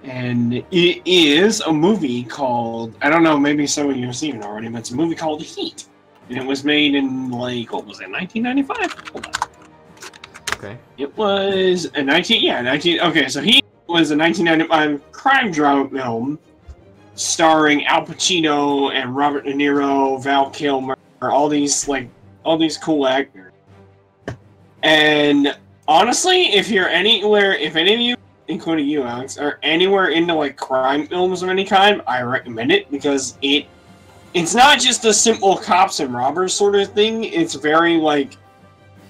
And it is a movie called, I don't know, maybe some of you have seen it already, but it's a movie called Heat. And it was made in, like, what was it, 1995? Hold on. Okay. It was a okay, so Heat was a 1995 crime drama film starring Al Pacino and Robert De Niro, Val Kilmer, all these cool actors. And honestly, if any of you, including you, Alex, are anywhere into like crime films of any kind, I recommend it because it's not just a simple cops and robbers sort of thing. It's very like,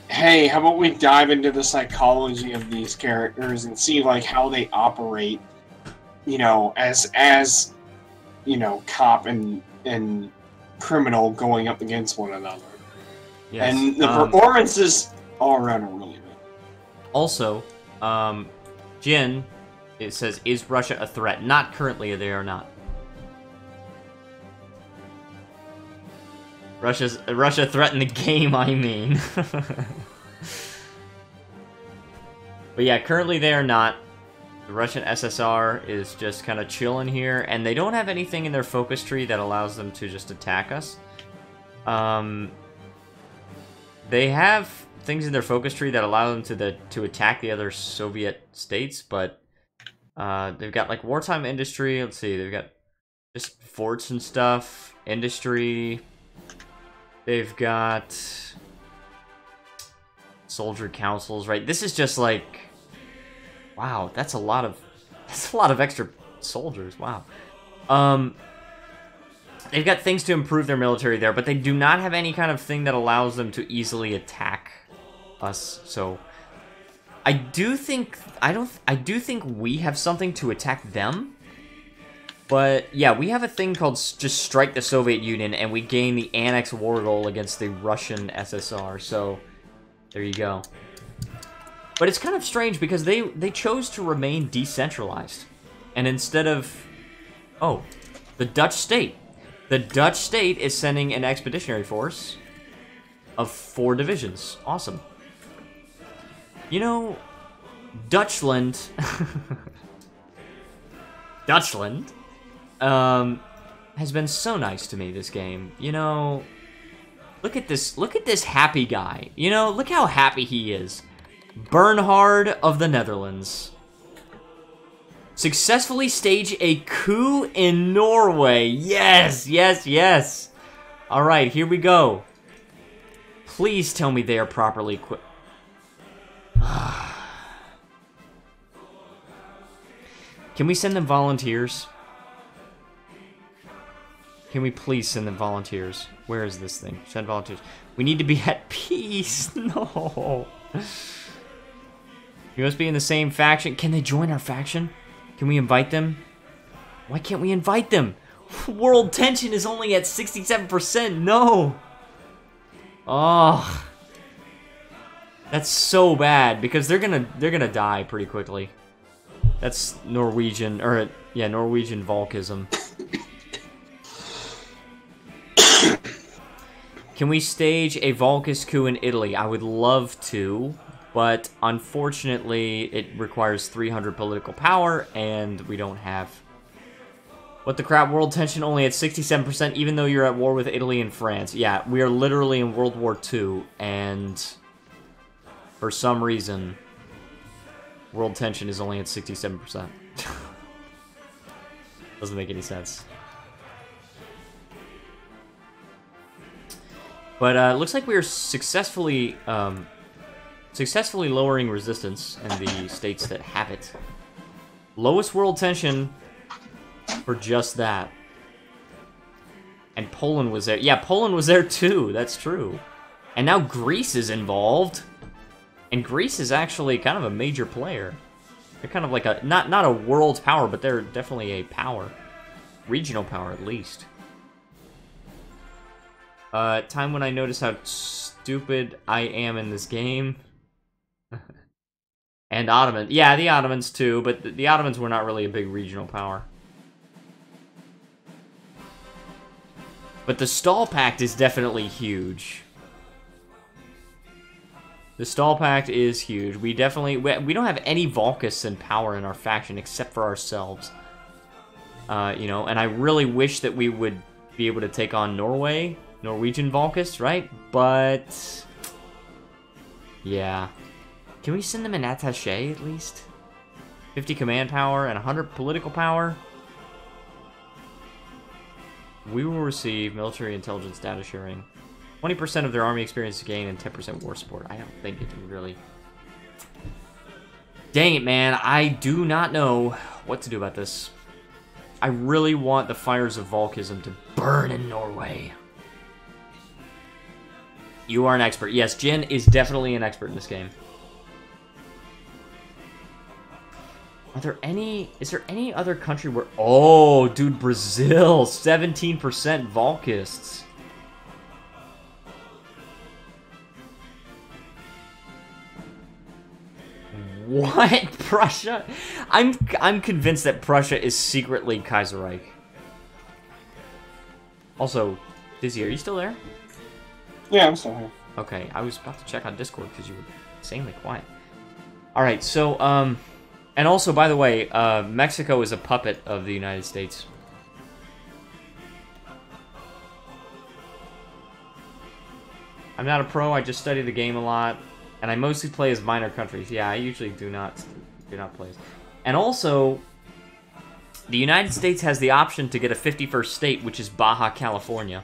hey, how about we dive into the psychology of these characters and see like how they operate, as cop and and criminal going up against one another. Yes. And the performances all around are really good. Also, Jin, it says, is Russia a threat? Not currently, they are not. Russia threatened the game, I mean. But yeah, currently they are not. The Russian SSR is just kind of chilling here, and they don't have anything in their focus tree that allows them to just attack us. They have things in their focus tree that allow them to attack the other Soviet states, but they've got like wartime industry. Let's see, they've got just forts and stuff, industry. They've got soldier councils, right? This is just like, wow, that's a lot of extra soldiers. Wow. They've got things to improve their military there, but they do not have any kind of thing that allows them to easily attack us. So I do think we have something to attack them. But yeah, we have a thing called just strike the Soviet Union, and we gain the annex war goal against the Russian SSR. So there you go. But it's kind of strange because they chose to remain decentralized, and instead of the Dutch state. The Dutch state is sending an expeditionary force of 4 divisions. Awesome. You know, Dutchland has been so nice to me this game. You know, look at this happy guy. You know, look how happy he is. Bernhard of the Netherlands. Successfully stage a coup in Norway. Yes, yes, yes. All right, here we go. Please tell me they are properly equipped. Can we send them volunteers? Can we please send them volunteers? Where is this thing? Send volunteers. We need to be at peace. No. You must be in the same faction. Can they join our faction? Can we invite them? Why can't we invite them? World tension is only at 67%. No. Oh. That's so bad because they're gonna die pretty quickly. That's Norwegian, or yeah, Norwegian Valkism. Can we stage a Valkist coup in Italy? I would love to. But unfortunately, it requires 300 political power, and we don't have. What the crap? World tension only at 67%, even though you're at war with Italy and France. Yeah, we are literally in World War II, and for some reason, world tension is only at 67%. Doesn't make any sense. But it looks like we are successfully lowering resistance in the states that have it. Lowest world tension for just that. And Poland was there. Yeah, Poland was there too. That's true. And now Greece is involved. And Greece is actually kind of a major player. They're kind of like a, not a world power, but they're definitely a power. Regional power, at least. Time when I noticed how stupid I am in this game. And Ottoman. Yeah, the Ottomans too, but the Ottomans were not really a big regional power. But the Stall Pact is definitely huge. The Stall Pact is huge. We definitely... We don't have any Valkists in power in our faction except for ourselves. You know, and I really wish that we would be able to take on Norway. Norwegian Valkists, right? But... yeah. Can we send them an attaché, at least? 50 command power and 100 political power? We will receive military intelligence data sharing. 20% of their army experience gain and 10% war support. I don't think it can really... Dang it, man. I do not know what to do about this. I really want the fires of Valkism to burn in Norway. You are an expert. Yes, Jin is definitely an expert in this game. Is there any other country where... Oh, dude, Brazil! 17% Valkists. What? Prussia? I'm convinced that Prussia is secretly Kaiserreich. Also, Dizzy, are you still there? Yeah, I'm still here. Okay, I was about to check on Discord because you were insanely quiet. Alright, so, and also, by the way, Mexico is a puppet of the United States. I'm not a pro, I just study the game a lot. And I mostly play as minor countries. Yeah, I usually do not play as... And also, the United States has the option to get a 51st state, which is Baja California.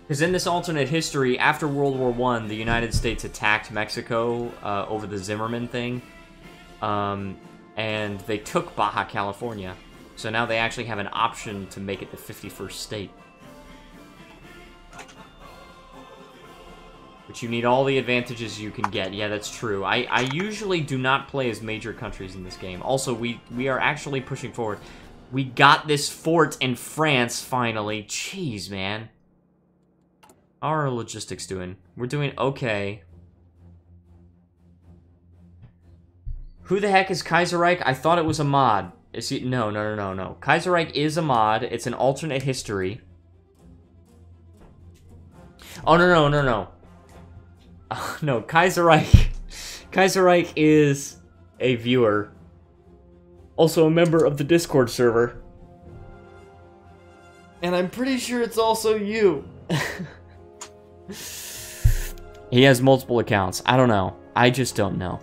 Because in this alternate history, after World War I, the United States attacked Mexico over the Zimmerman thing. And they took Baja California. So now they actually have an option to make it the 51st state. But you need all the advantages you can get. Yeah, that's true. I usually do not play as major countries in this game. Also, we are actually pushing forward. We got this fort in France, finally. Jeez, man. How are our logistics doing? We're doing okay. Who the heck is Kaiserreich? I thought it was a mod. Is he? No. Kaiserreich is a mod. It's an alternate history. Oh, no. No, Kaiserreich is a viewer. Also a member of the Discord server. And I'm pretty sure it's also you. He has multiple accounts. I don't know. I just don't know.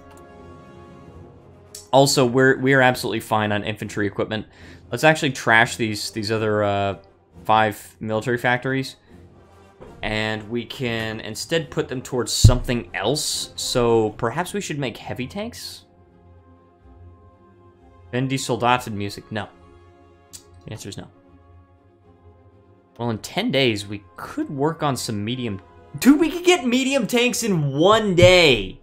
Also, we're absolutely fine on infantry equipment. Let's actually trash these other 5 military factories. And we can instead put them towards something else. So perhaps we should make heavy tanks? Wenn die Soldaten music? No. The answer is no. Well, in 10 days, we could work on some medium... Dude, we could get medium tanks in 1 day!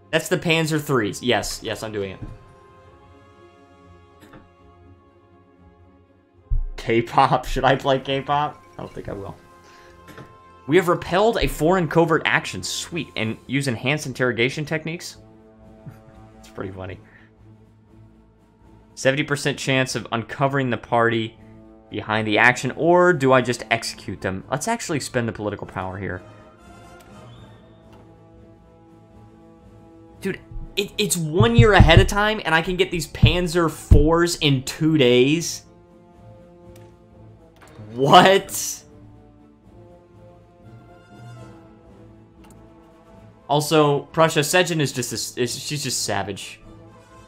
That's the Panzer IIIs. Yes, I'm doing it. K-pop. Should I play K-pop? I don't think I will. We have repelled a foreign covert action. Sweet. And use enhanced interrogation techniques? It's pretty funny. 70% chance of uncovering the party behind the action, or do I just execute them? Let's actually spend the political power here. Dude, it's 1 year ahead of time, and I can get these Panzer IVs in 2 days? What? Also, Prussia, Sejin is just she's just savage.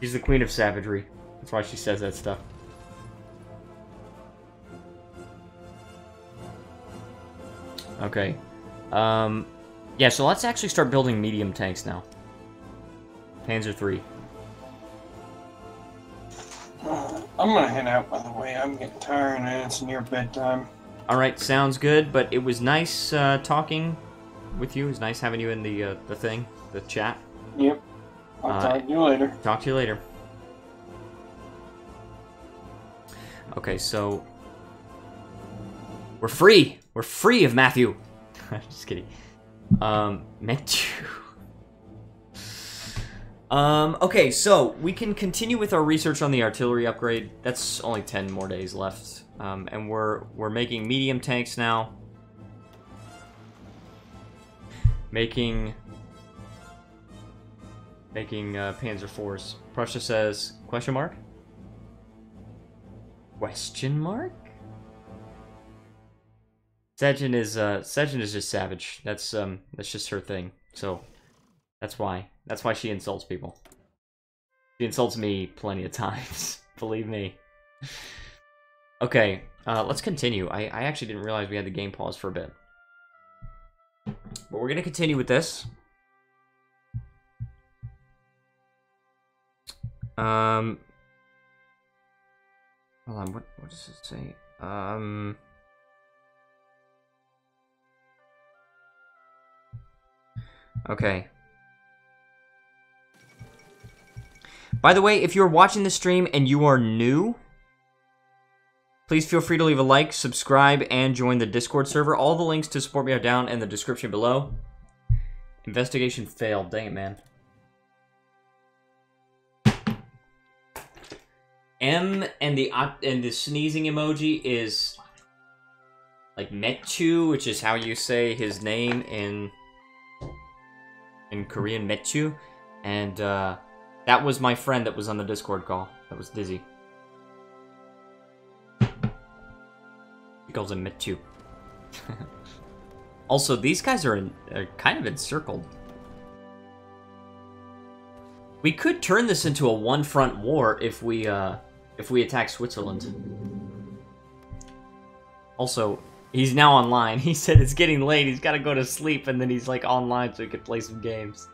She's the queen of savagery. That's why she says that stuff. Okay. Yeah, so let's actually start building medium tanks now. Panzer III. I'm gonna head out, by the way. I'm getting tired and it's near bedtime. Alright, sounds good, but it was nice talking with you. It was nice having you in the thing, the chat. Yep. I'll talk to you later. Talk to you later. Okay, so... We're free! We're free of Matthew! Just kidding. Matthew... okay, so we can continue with our research on the artillery upgrade. That's only 10 more days left. And we're making medium tanks now. Making Panzer IVs. Prussia says, question mark? Question mark? Sejin is just savage. That's just her thing. So that's why she insults people. She insults me plenty of times. Believe me. Okay, let's continue. I actually didn't realize we had the game paused for a bit. But we're gonna continue with this. Hold on, what does it say? Okay. By the way, if you're watching the stream and you are new, please feel free to leave a like, subscribe, and join the Discord server. All the links to support me are down in the description below. Investigation failed. Dang it, man. M and the sneezing emoji is like Metchu, which is how you say his name in Korean, Metchu. And that was my friend that was on the Discord call. That was Dizzy. He calls him Metchu. Also, these guys are kind of encircled. We could turn this into a one-front war if we attack Switzerland. Also, he's now online. He said it's getting late. He's got to go to sleep, and then he's like online so he could play some games.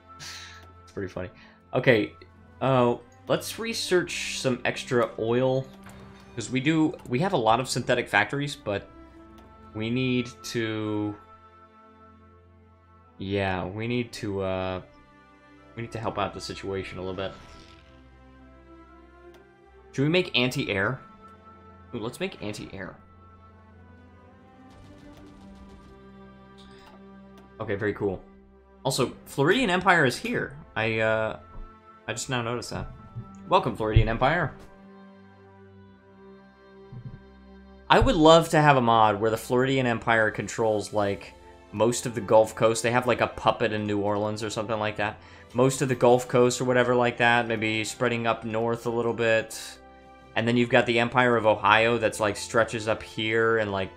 It's pretty funny. Okay, let's research some extra oil because we have a lot of synthetic factories, but we need to. Yeah, we need to help out the situation a little bit. Should we make anti-air? Ooh, let's make anti-air. Okay, very cool. Also, Floridian Empire is here. I just now noticed that. Welcome, Floridian Empire. I would love to have a mod where the Floridian Empire controls, like, most of the Gulf Coast. They have, like, a puppet in New Orleans or something like that. Most of the Gulf Coast or whatever like that. Maybe spreading up north a little bit. And then you've got the Empire of Ohio that's, like, stretches up here and, like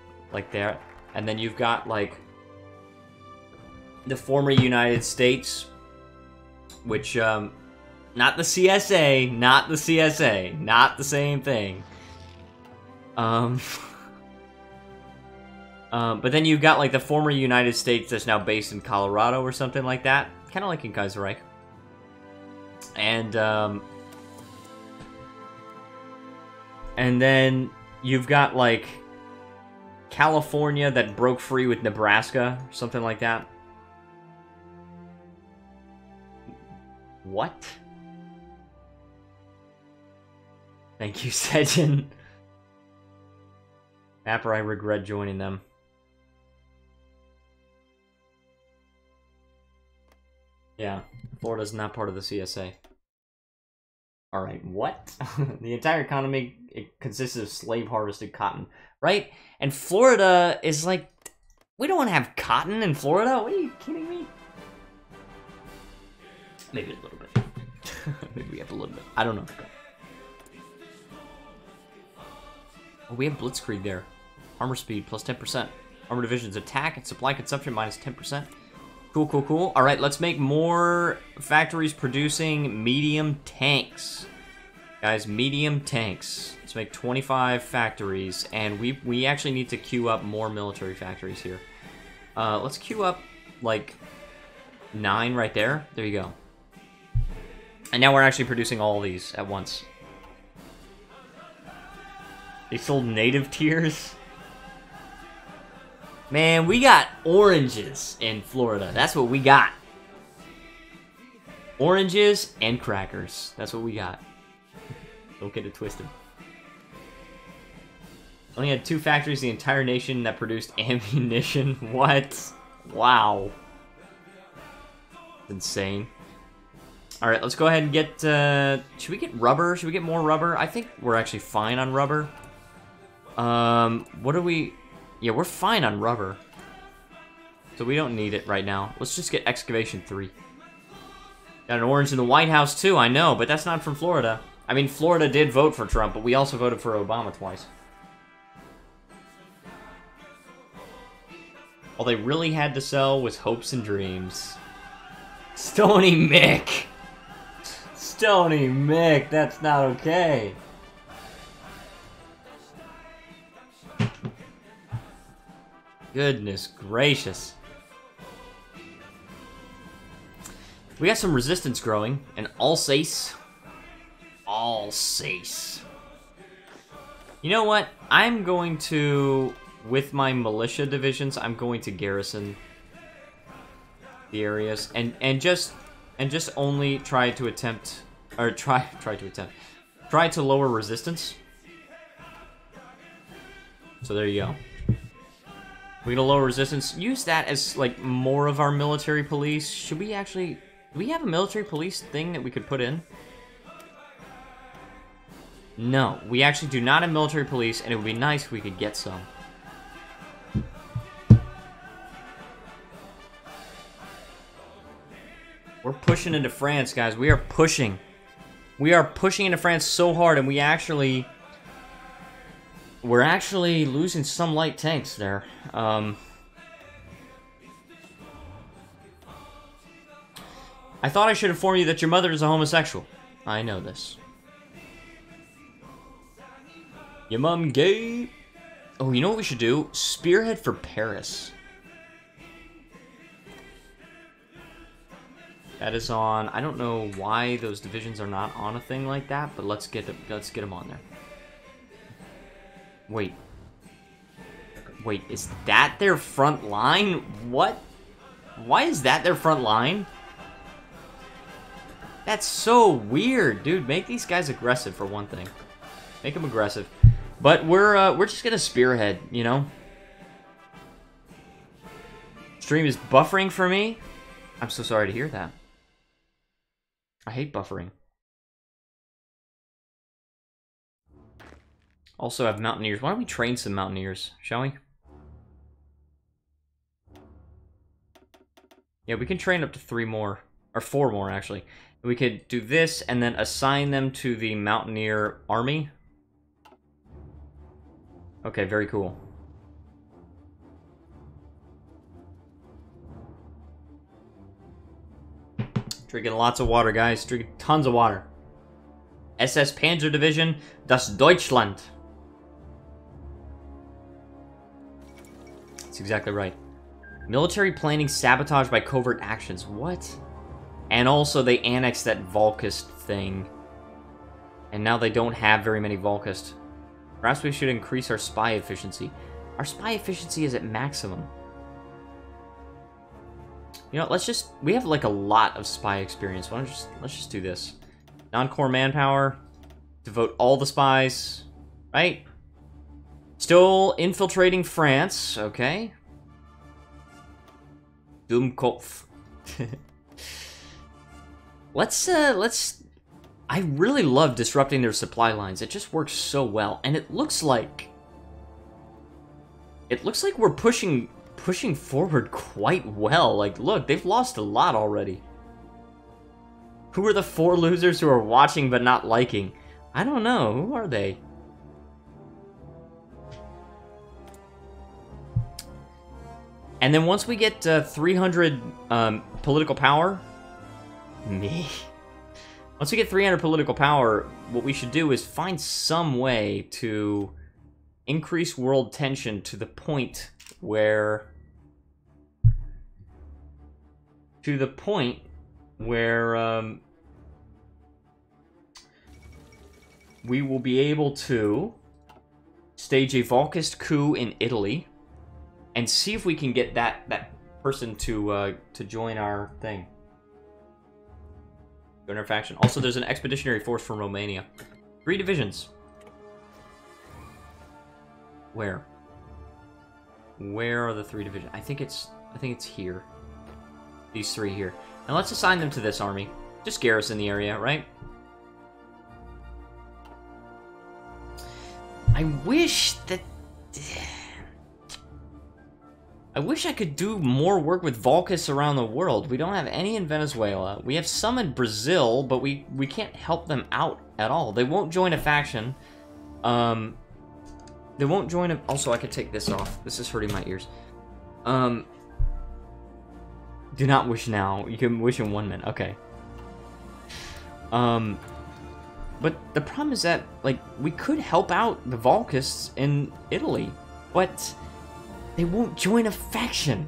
there. And then you've got, like, the former United States, which, not the CSA, not the CSA, not the same thing. But then you've got, like, the former United States that's now based in Colorado or something like that. Kind of like in Kaiserreich. And then you've got, like, California that broke free with Nebraska, something like that. What? Thank you, Sejin. Mapper, I regret joining them. Yeah, Florida's not part of the CSA. Alright, what? The entire economy consists of slave-harvested cotton, right? And Florida is like... We don't want to have cotton in Florida? What are you kidding me? Maybe a little bit. Maybe we have a little bit. I don't know. Oh, we have Blitzkrieg there. Armor speed plus 10%. Armor divisions attack and supply consumption minus 10%. Cool, cool, cool. Alright, let's make more factories producing medium tanks. Guys, medium tanks. Let's make 25 factories. And we actually need to queue up more military factories here. Let's queue up, like, 9 right there. There you go. And now we're actually producing all these at once. They sold native tiers? Man, we got oranges in Florida. That's what we got. Oranges and crackers. That's what we got. Don't get it twisted. Only had 2 factories in the entire nation that produced ammunition. What? Wow. Insane. Alright, let's go ahead and get... should we get rubber? Should we get more rubber? I think we're actually fine on rubber. What are we... Yeah, we're fine on rubber. So we don't need it right now. Let's just get excavation 3. Got an orange in the White House too, I know, but that's not from Florida. I mean, Florida did vote for Trump, but we also voted for Obama twice. All they really had to sell was hopes and dreams. Stony Mick! Stony Mick, that's not okay. Goodness gracious. We got some resistance growing in Alsace. Alsace. You know what? I'm going to, with my militia divisions, I'm going to garrison the areas and just only try to attempt Or try to attempt. Try to lower resistance. So there you go. We're gonna lower resistance. Use that as, like, more of our military police. Should we actually... Do we have a military police thing that we could put in? No, we actually do not have military police, and it would be nice if we could get some. We're pushing into France, guys. We are pushing. We are pushing into France so hard, and we're actually losing some light tanks there. I thought I should inform you that your mother is a homosexual. I know this. Your mom gay. Oh, you know what we should do? Spearhead for Paris. That is on. I don't know why those divisions are not on a thing like that, but let's get them on there. Wait, is that their front line? What? Why is that their front line? That's so weird, dude. Make these guys aggressive for one thing. Make them aggressive. But we're just gonna spearhead, you know. Stream is buffering for me. I'm so sorry to hear that. I hate buffering. Also have Mountaineers. Why don't we train some Mountaineers, shall we? Yeah, we can train up to 3 more. Or 4 more, actually. We could do this and then assign them to the Mountaineer Army. Okay, very cool. Drinking lots of water, guys. Drinking tons of water. SS Panzer Division, das Deutschland. That's exactly right. Military planning sabotage by covert actions. What? And also they annexed that Valkist thing. And now they don't have very many Valkist. Perhaps we should increase our spy efficiency. Our spy efficiency is at maximum. You know, let's just... We have, like, a lot of spy experience. Why don't let's just do this. Non-core manpower. Devote all the spies. Right? Still infiltrating France. Okay. Dummkopf. Let's... I really love disrupting their supply lines. It just works so well. And it looks like... we're pushing forward quite well. Like, look, they've lost a lot already. Who are the 4 losers who are watching but not liking? I don't know. Who are they? And then once we get 300 political power... Me... Once we get 300 political power, what we should do is find some way to increase world tension to the point where... we will be able to stage a Valkist coup in Italy and see if we can get that person to join our thing. Join our faction. Also, there's an expeditionary force from Romania. 3 divisions. Where? Where are the 3 divisions? I think it's here. These 3 here. Now let's assign them to this army. Just garrison the area, right? I wish that... I wish I could do more work with Valkists around the world. We don't have any in Venezuela. We have some in Brazil, but we can't help them out at all. They won't join a faction. They won't join a... Also, I could take this off. This is hurting my ears. Do not wish now. You can wish in 1 minute. Okay. But the problem is that, like, we could help out the Valkists in Italy, but... they won't join a faction.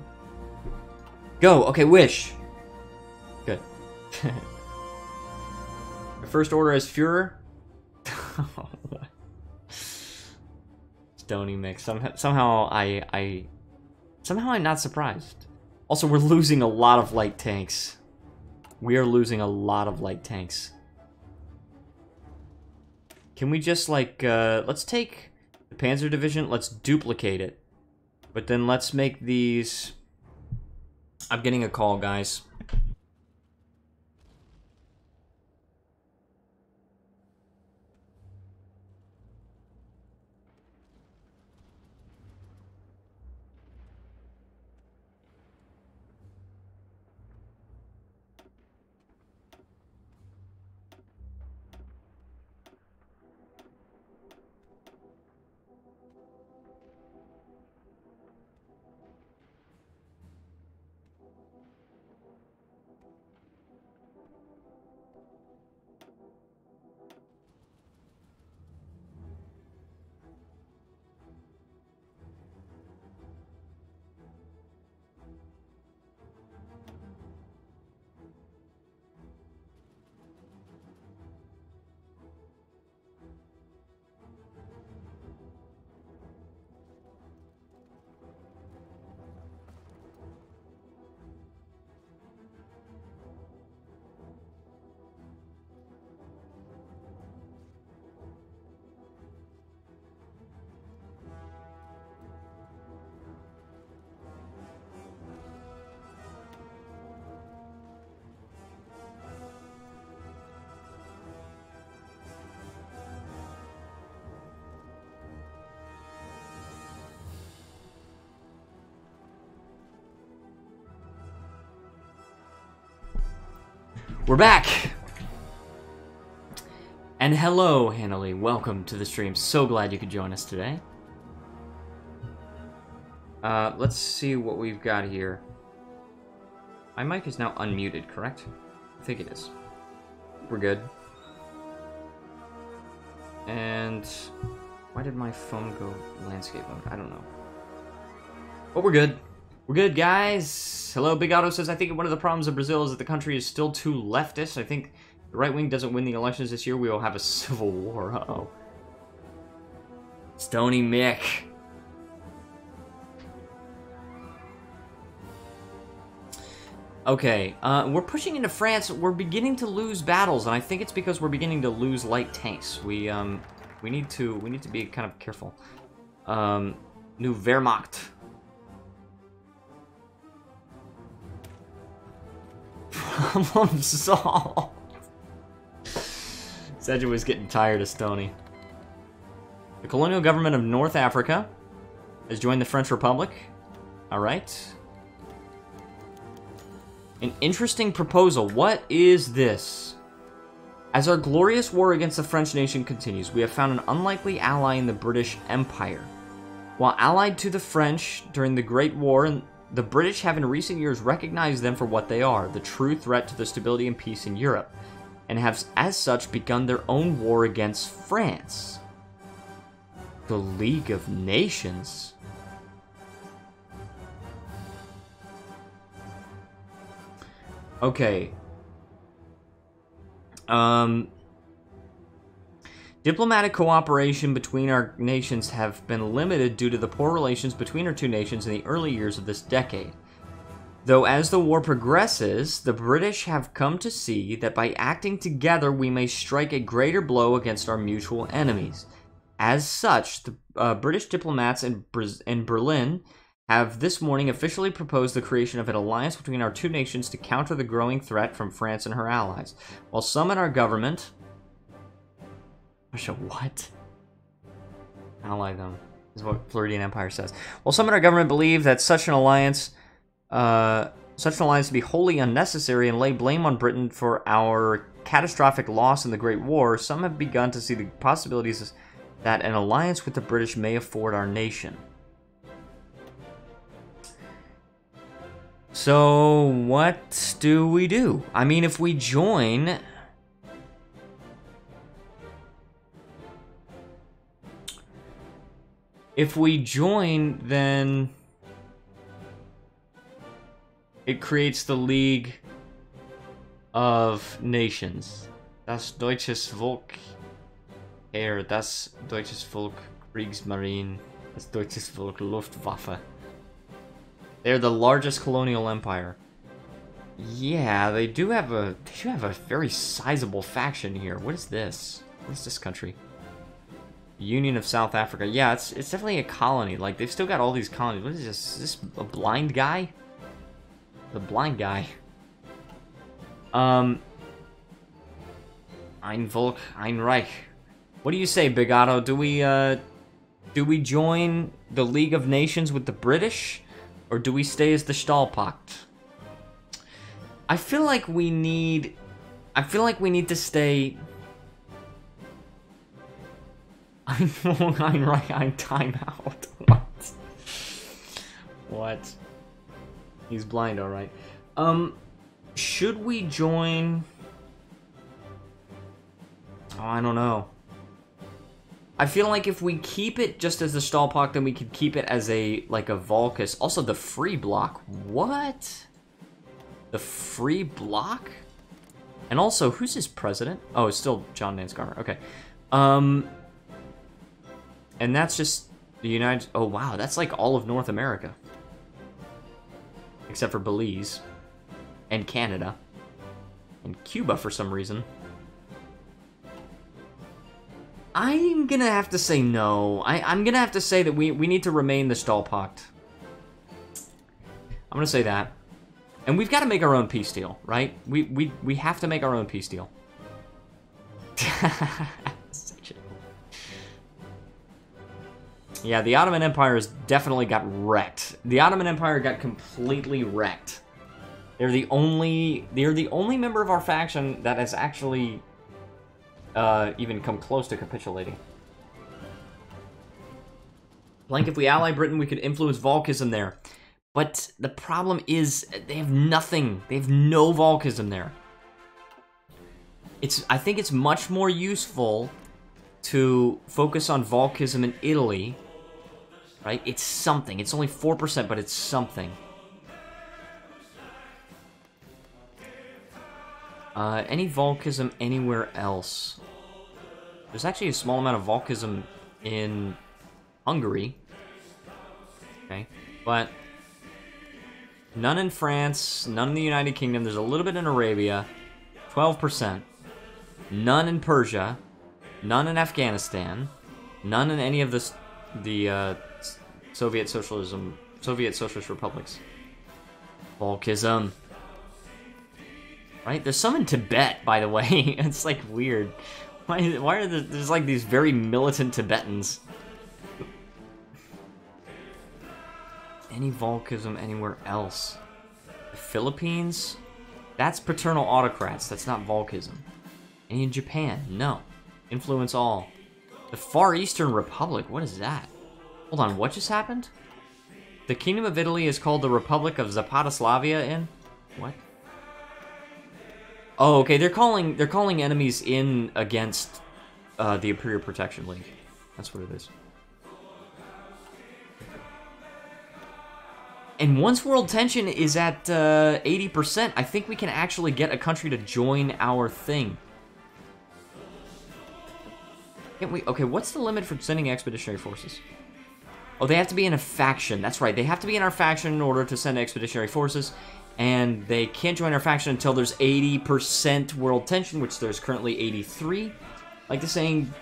Go. Okay, wish. Good. The first order is Fuhrer. Stony mix. Somehow I'm not surprised. Also, we're losing a lot of light tanks. We are losing a lot of light tanks. Can we just, like, let's take the Panzer Division, let's duplicate it. But then let's make these... I'm getting a call, guys. We're back! And hello, Hanley. Welcome to the stream. So glad you could join us today. Let's see what we've got here. My mic is now unmuted, correct? I think it is. We're good. And... why did my phone go landscape mode? I don't know. But we're good. We're good, guys. Hello, Big Otto says, I think one of the problems of Brazil is that the country is still too leftist. I think if the right wing doesn't win the elections this year, we will have a civil war. Uh-oh. Stony Mick. Okay, we're pushing into France. We're beginning to lose battles, and I think it's because we're beginning to lose light tanks. We need to be kind of careful. New Wehrmacht. Problem solved. Sedgwick was getting tired of Stony. The colonial government of North Africa has joined the French Republic. Alright. An interesting proposal. What is this? As our glorious war against the French nation continues, we have found an unlikely ally in the British Empire. While allied to the French during the Great War, the British have in recent years recognized them for what they are, the true threat to the stability and peace in Europe, and have as such begun their own war against France. The League of Nations? Okay. Diplomatic cooperation between our nations have been limited due to the poor relations between our two nations in the early years of this decade. Though as the war progresses, the British have come to see that by acting together we may strike a greater blow against our mutual enemies. As such, the British diplomats in Berlin have this morning officially proposed the creation of an alliance between our two nations to counter the growing threat from France and her allies. While some in our government... What? Ally them, is what Floridian Empire says. While some in our government believe that such an alliance to be wholly unnecessary and lay blame on Britain for our catastrophic loss in the Great War, some have begun to see the possibilities that an alliance with the British may afford our nation. So, what do we do? I mean, if we join... If we join, then it creates the League of Nations. Das deutsches Volk Air, das deutsches Volk Kriegsmarine, das deutsches Volk Luftwaffe. They're the largest colonial empire. Yeah, they do have a very sizable faction here. What is this? What is this country? Union of South Africa. Yeah, it's definitely a colony. Like, they've still got all these colonies. What is this? Is this a blind guy? The blind guy. Ein Volk, ein Reich. What do you say, Big Otto? Do we join the League of Nations with the British? Or do we stay as the Stahlpakt? I feel like we need to stay... I'm right. I'm timeout. What? What? He's blind, all right. Should we join? Oh, I don't know. I feel like if we keep it just as the Stahlpakt, then we could keep it as a Valkist. Also, the Free Bloc. What? The Free Bloc? And also, who's his president? Oh, it's still John Nance Garner. Okay. And that's just the United... Oh, wow. That's like all of North America. Except for Belize. And Canada. And Cuba, for some reason. I'm gonna have to say no. I'm gonna have to say that we need to remain the Stahlpakt. I'm gonna say that. And we've got to make our own peace deal, right? We have to make our own peace deal. Yeah, the Ottoman Empire has definitely got wrecked. The Ottoman Empire got completely wrecked. They're the only member of our faction that has actually even come close to capitulating. Like, if we ally Britain, we could influence Valkism there. But the problem is, they have nothing. They have no Valkism there. I think it's much more useful to focus on Valkism in Italy. Right? It's something. It's only 4%, but it's something. Any Valkism anywhere else? There's actually a small amount of Valkism in Hungary. Okay. But none in France, none in the United Kingdom. There's a little bit in Arabia. 12%. None in Persia. None in Afghanistan. None in any of the Soviet Socialist Republics. Valkism. Right? There's some in Tibet, by the way. It's like weird. Why are there's like these very militant Tibetans? Any Valkism anywhere else? The Philippines? That's paternal autocrats. That's not Valkism. Any in Japan? No. Influence all. The Far Eastern Republic? What is that? Hold on, what just happened? The Kingdom of Italy is called the Republic of Zapataslavia in? What? Oh, okay, they're calling enemies in against the Imperial Protection League. That's what it is. And once world tension is at 80%, I think we can actually get a country to join our thing. Can't we? Okay, what's the limit for sending expeditionary forces? Oh, they have to be in a faction. That's right. They have to be in our faction in order to send expeditionary forces. And they can't join our faction until there's 80% world tension, which there's currently 83. Like the saying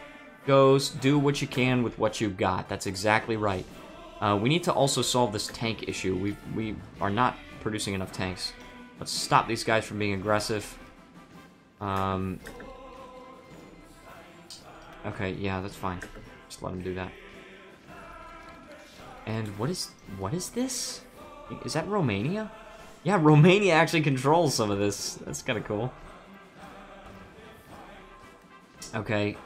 goes, do what you can with what you've got. That's exactly right. We need to also solve this tank issue. We are not producing enough tanks. Let's stop these guys from being aggressive. Okay, yeah, that's fine. Just let them do that. And what is this? Is that Romania? Yeah, Romania actually controls some of this. That's kind of cool. Okay.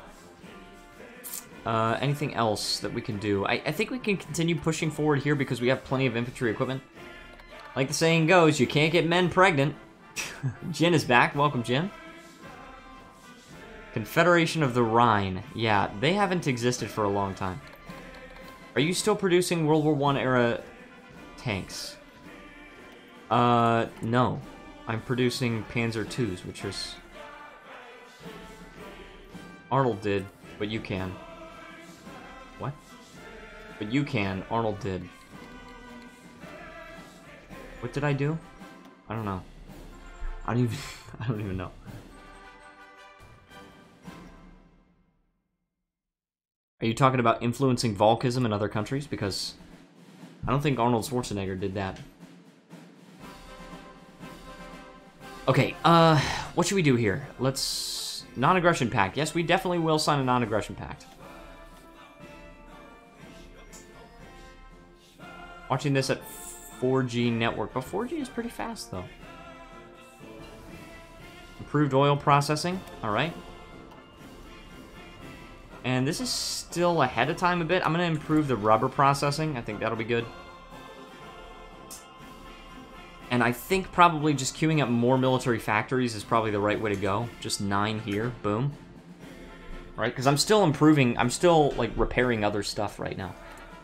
Anything else that we can do? I think we can continue pushing forward here because we have plenty of infantry equipment. Like the saying goes, you can't get men pregnant. Jin is back. Welcome, Jin. Confederation of the Rhine. Yeah, they haven't existed for a long time. Are you still producing World War I era tanks? No. I'm producing Panzer IIs, which is... Arnold did, but you can. What? But you can. Arnold did. What did I do? I don't know. I don't even know. Are you talking about influencing Valkism in other countries? Because I don't think Arnold Schwarzenegger did that. Okay, what should we do here? Let's... Non-aggression pact. Yes, we definitely will sign a non-aggression pact. Watching this at 4G network. But 4G is pretty fast, though. Improved oil processing. Alright. And this is still ahead of time a bit. I'm going to improve the rubber processing. I think that'll be good. And I think probably just queuing up more military factories is probably the right way to go. Just 9 here. Boom. Right? Because I'm still improving. I'm still, like, repairing other stuff right now.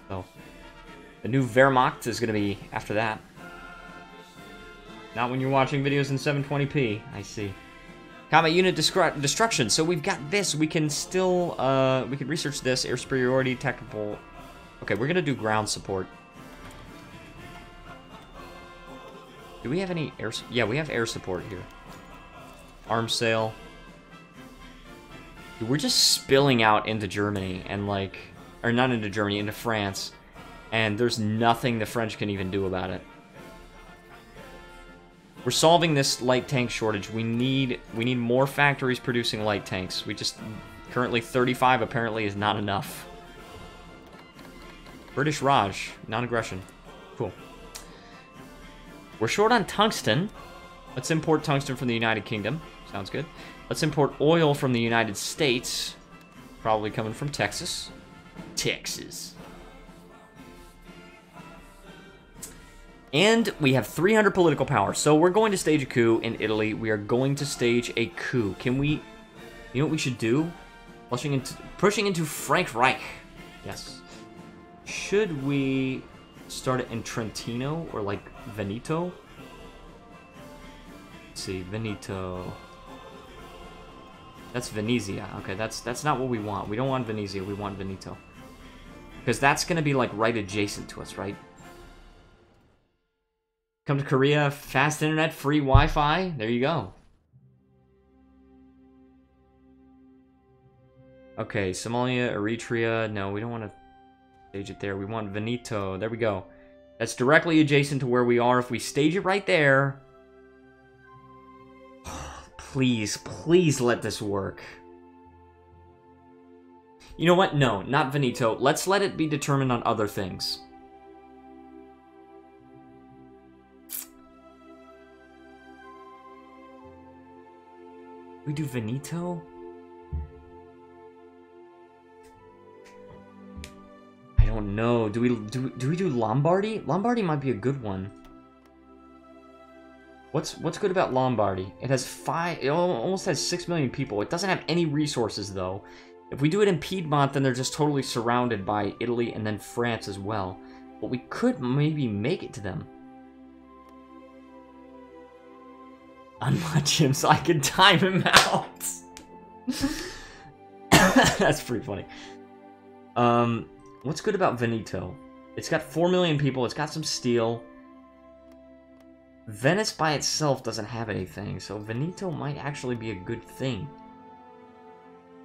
So, the new Wehrmacht is going to be after that. Not when you're watching videos in 720p. I see. Combat unit destruction. So we've got this. We can still, we can research this. Air superiority, technical. Okay, we're going to do ground support. Do we have any air... Yeah, we have air support here. Arms sale. Dude, we're just spilling out into Germany and, like... Or not into Germany, into France. And there's nothing the French can even do about it. We're solving this light tank shortage. We need more factories producing light tanks. We just... Currently 35 apparently is not enough. British Raj. Non-aggression. Cool. We're short on tungsten. Let's import tungsten from the United Kingdom. Sounds good. Let's import oil from the United States. Probably coming from Texas. Texas. And we have 300 political power. So we're going to stage a coup in Italy. We are going to stage a coup. Can we... You know what we should do? Pushing into Fuhrerreich. Yes. Should we start it in Trentino or like Veneto? Let's see, Veneto. That's Venezia. Okay, that's not what we want. We don't want Venezia, we want Veneto. Because that's gonna be like right adjacent to us, right? Come to Korea, fast internet, free Wi-Fi. There you go. Okay, Somalia, Eritrea. No, we don't want to stage it there. We want Veneto. There we go. That's directly adjacent to where we are. If we stage it right there... Please, please let this work. You know what? No, not Veneto. Let's let it be determined on other things. We do Veneto? I don't know. Do we do Lombardy? Lombardy might be a good one. What's good about Lombardy? It has it almost has 6 million people. It doesn't have any resources though. If we do it in Piedmont, then they're just totally surrounded by Italy and then France as well. But we could maybe make it to them. Unmatch him so I can time him out. That's pretty funny. What's good about Veneto? It's got 4 million people. It's got some steel. Venice by itself doesn't have anything, so Veneto might actually be a good thing.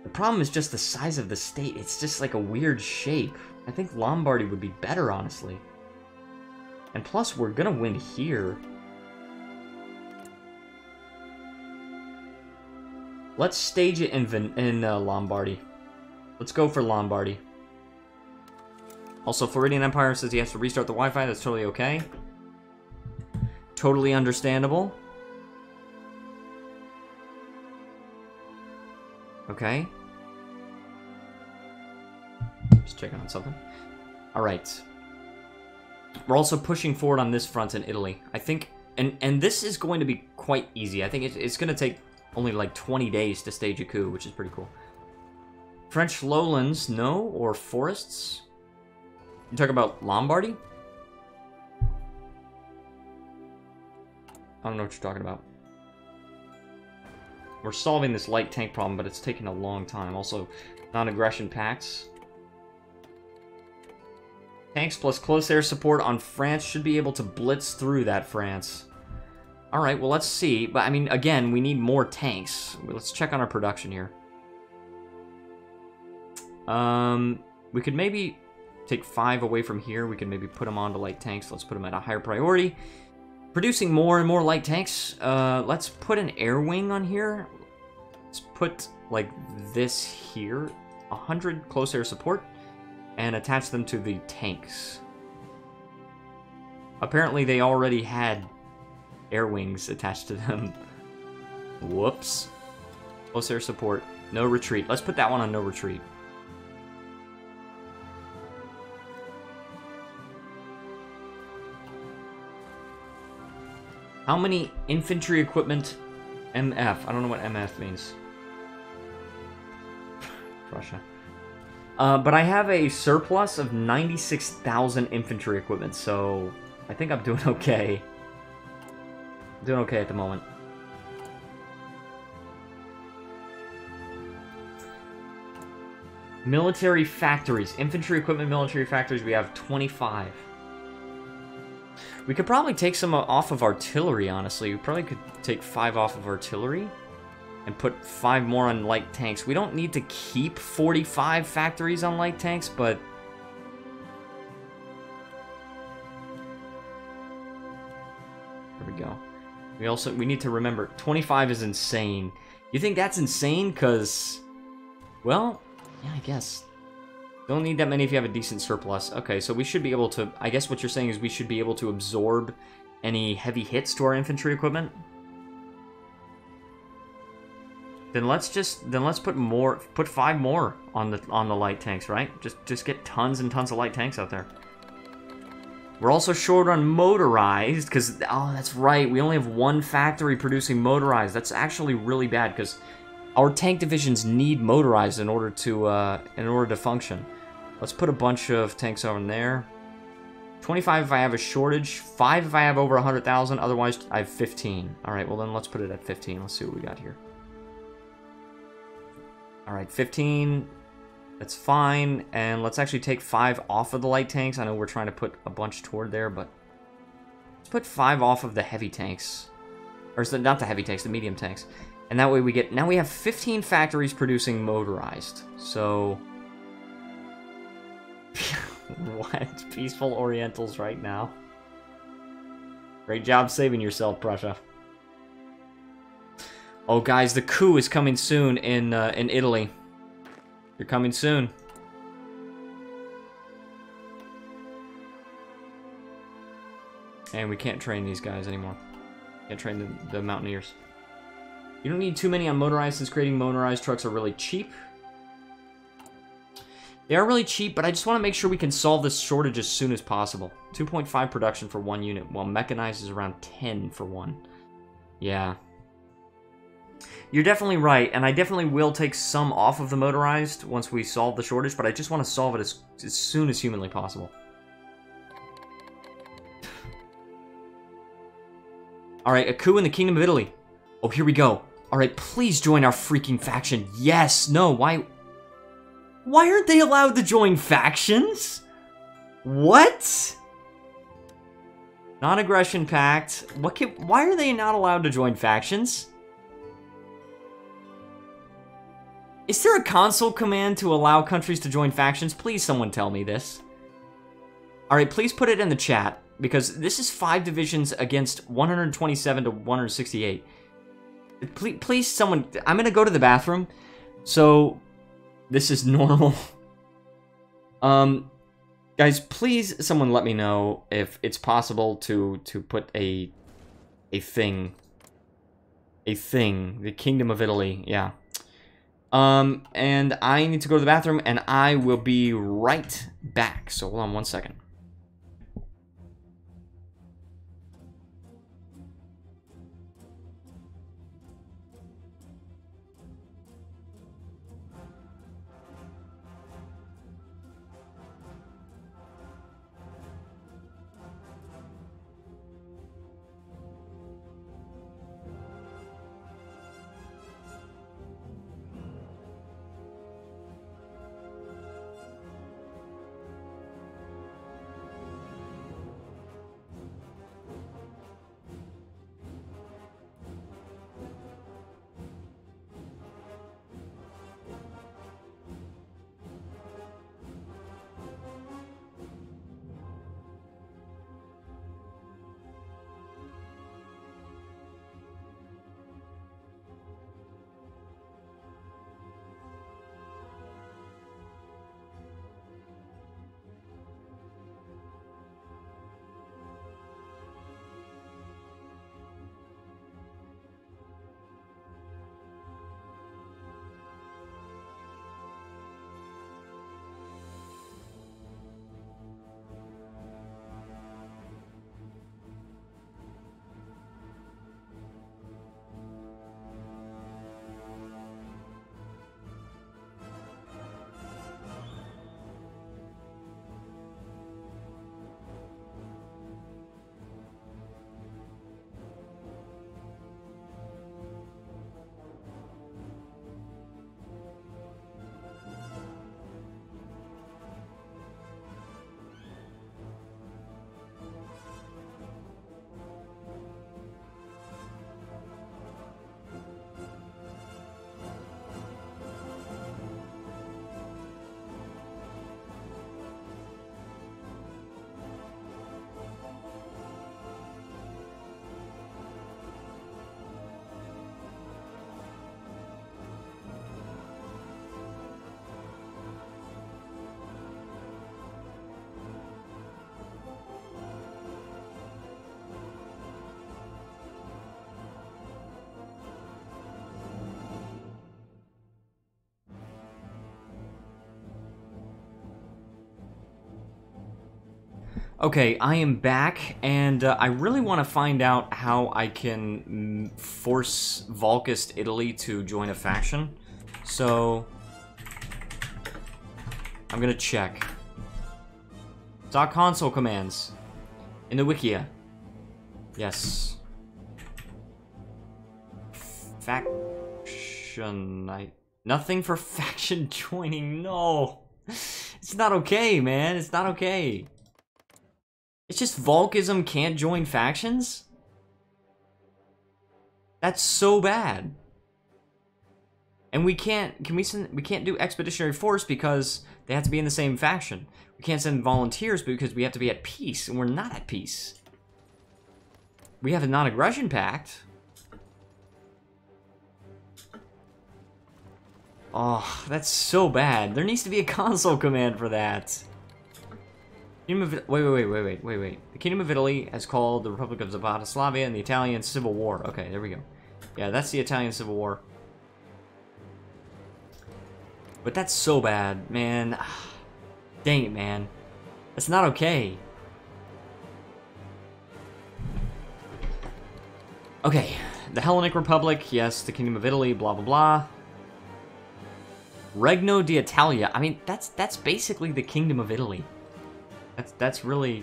The problem is just the size of the state. It's just like a weird shape. I think Lombardy would be better, honestly. And plus, we're gonna win here. Let's stage it in Lombardy. Let's go for Lombardy. Also, Floridian Empire says he has to restart the Wi-Fi. That's totally okay. Totally understandable. Okay. Just checking on something. Alright. We're also pushing forward on this front in Italy. I think... And this is going to be quite easy. I think it's going to take only like 20 days to stage a coup, which is pretty cool. French lowlands, no? Or forests? You talk about Lombardy? I don't know what you're talking about. We're solving this light tank problem, but it's taking a long time. Also, non-aggression pacts. Tanks plus close air support on France should be able to blitz through that France. Alright, well, let's see. But, I mean, again, we need more tanks. Let's check on our production here. We could maybe take 5 away from here. We can maybe put them onto light tanks. Let's put them at a higher priority. Producing more and more light tanks. Let's put an air wing on here. Let's put, like, this here. 100 close air support. And attach them to the tanks. Apparently they already had air wings attached to them. Whoops. Close air support. No retreat. Let's put that one on no retreat. How many infantry equipment MF? I don't know what MF means. Russia. But I have a surplus of 96,000 infantry equipment, so I think I'm doing okay. Doing okay at the moment. Military factories. Infantry equipment military factories, we have 25. We could probably take some off of artillery, honestly. We probably could take 5 off of artillery and put 5 more on light tanks. We don't need to keep 45 factories on light tanks, but... There we go. We need to remember, 25 is insane. You think that's insane? Because, well, yeah, I guess. Don't need that many if you have a decent surplus. Okay, so we should be able to... I guess what you're saying is we should be able to absorb any heavy hits to our infantry equipment. Then let's put 5 more on the light tanks, right? Just get tons and tons of light tanks out there. We're also short on motorized because that's right. We only have 1 factory producing motorized. That's actually really bad because our tank divisions need motorized in order to function. Let's put a bunch of tanks over there. 25 if I have a shortage, 5 if I have over 100,000, otherwise I have 15. Alright, well then let's put it at 15. Let's see what we got here. Alright, 15, that's fine, and let's actually take 5 off of the light tanks. I know we're trying to put a bunch toward there, but let's put 5 off of the heavy tanks. Or not the heavy tanks, the medium tanks. And that way now we have 15 factories producing motorized. So... What? Peaceful Orientals right now. Great job saving yourself, Prussia. Oh, guys, the coup is coming soon in Italy. You're coming soon. And we can't train these guys anymore. Can't train the mountaineers. You don't need too many on motorized since creating motorized trucks are really cheap. They are really cheap, but I just want to make sure we can solve this shortage as soon as possible. 2.5 production for 1 unit, while mechanized is around 10 for 1. Yeah. You're definitely right, and I definitely will take some off of the motorized once we solve the shortage, but I just want to solve it as soon as humanly possible. Alright, a coup in the Kingdom of Italy. Oh, here we go. Alright, please join our freaking faction. Yes, no, why aren't they allowed to join factions? What? Non-aggression pact. Why are they not allowed to join factions? Is there a console command to allow countries to join factions? Please someone tell me this. Alright, please put it in the chat, because this is 5 divisions against 127 to 168. Please someone... I'm gonna go to the bathroom, so... This is normal. Guys, please someone let me know if it's possible to put a thing. The Kingdom of Italy, yeah. And I need to go to the bathroom, and I will be right back. So hold on 1 second. Okay, I am back, and I really want to find out how I can force Valkist Italy to join a faction. So, I'm gonna check. Doc console commands in the Wikia. Yes. Faction. Nothing for faction joining. No, it's not okay, man. It's not okay. It's just Volkism can't join factions? That's so bad. And we can't do Expeditionary Force because they have to be in the same faction. We can't send volunteers because we have to be at peace, and we're not at peace. We have a non-aggression pact. Oh, that's so bad. There needs to be a console command for that. Wait. The Kingdom of Italy has called the Republic of Zabata and the Italian Civil War. Okay, there we go. Yeah, that's the Italian Civil War. But that's so bad, man. Dang it, man. That's not okay. Okay, the Hellenic Republic, yes, the Kingdom of Italy, blah blah blah. Regno d'Italia. I mean, that's basically the Kingdom of Italy. That's really...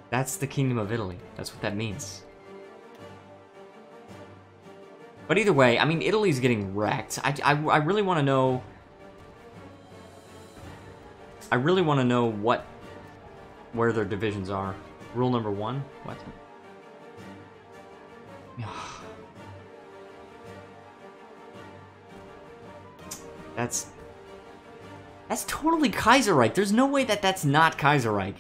That's the Kingdom of Italy. That's what that means. But either way, I mean, Italy's getting wrecked. I really want to know... I really want to know where their divisions are. Rule number 1? What? That's totally Kaiserreich. There's no way that that's not Kaiserreich.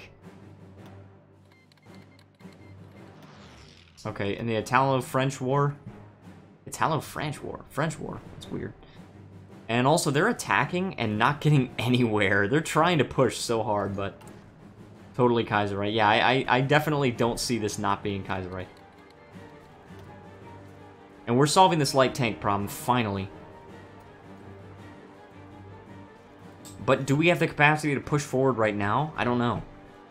Okay, in the Italo-French War. Italo-French War. French War. That's weird. And also, they're attacking and not getting anywhere. They're trying to push so hard, but totally Kaiserreich. Yeah, I definitely don't see this not being Kaiserreich. And we're solving this light tank problem, finally. But do we have the capacity to push forward right now? I don't know.